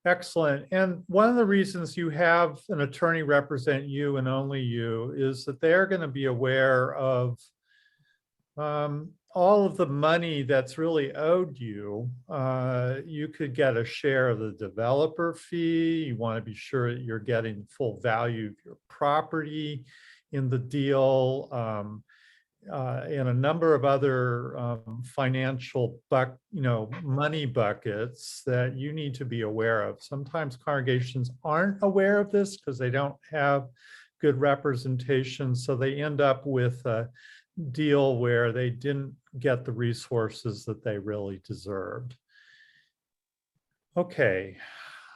Excellent. And one of the reasons you have an attorney represent you and only you is that they're going to be aware of all of the money that's really owed you. You could get a share of the developer fee. You want to be sure that you're getting full value of your property in the deal, and a number of other financial money buckets that you need to be aware of. Sometimes congregations aren't aware of this because they don't have good representation, so they end up with a deal where they didn't get the resources that they really deserved. Okay.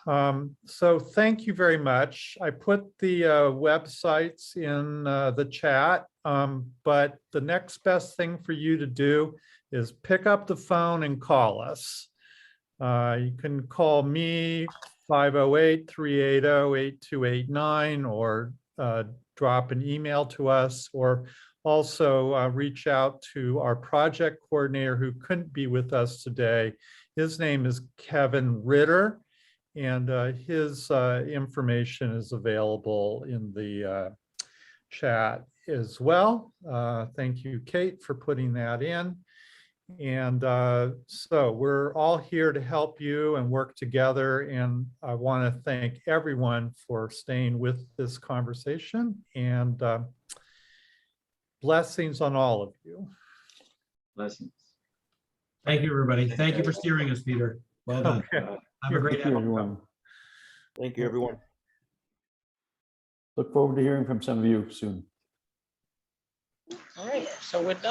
So thank you very much. I put the websites in the chat, but the next best thing for you to do is pick up the phone and call us. You can call me 508-380-8289 or drop an email to us, or also reach out to our project coordinator who couldn't be with us today. His name is Kevin Ritter. And his information is available in the chat as well. Thank you, Kate, for putting that in. And so we're all here to help you and work together. And I want to thank everyone for staying with this conversation, and blessings on all of you. Blessings. Thank you, everybody. Thank you for steering us, Peter. Well done. Okay. Have a great Thank you, day. everyone. Thank you, everyone. Look forward to hearing from some of you soon. All right, so we're done.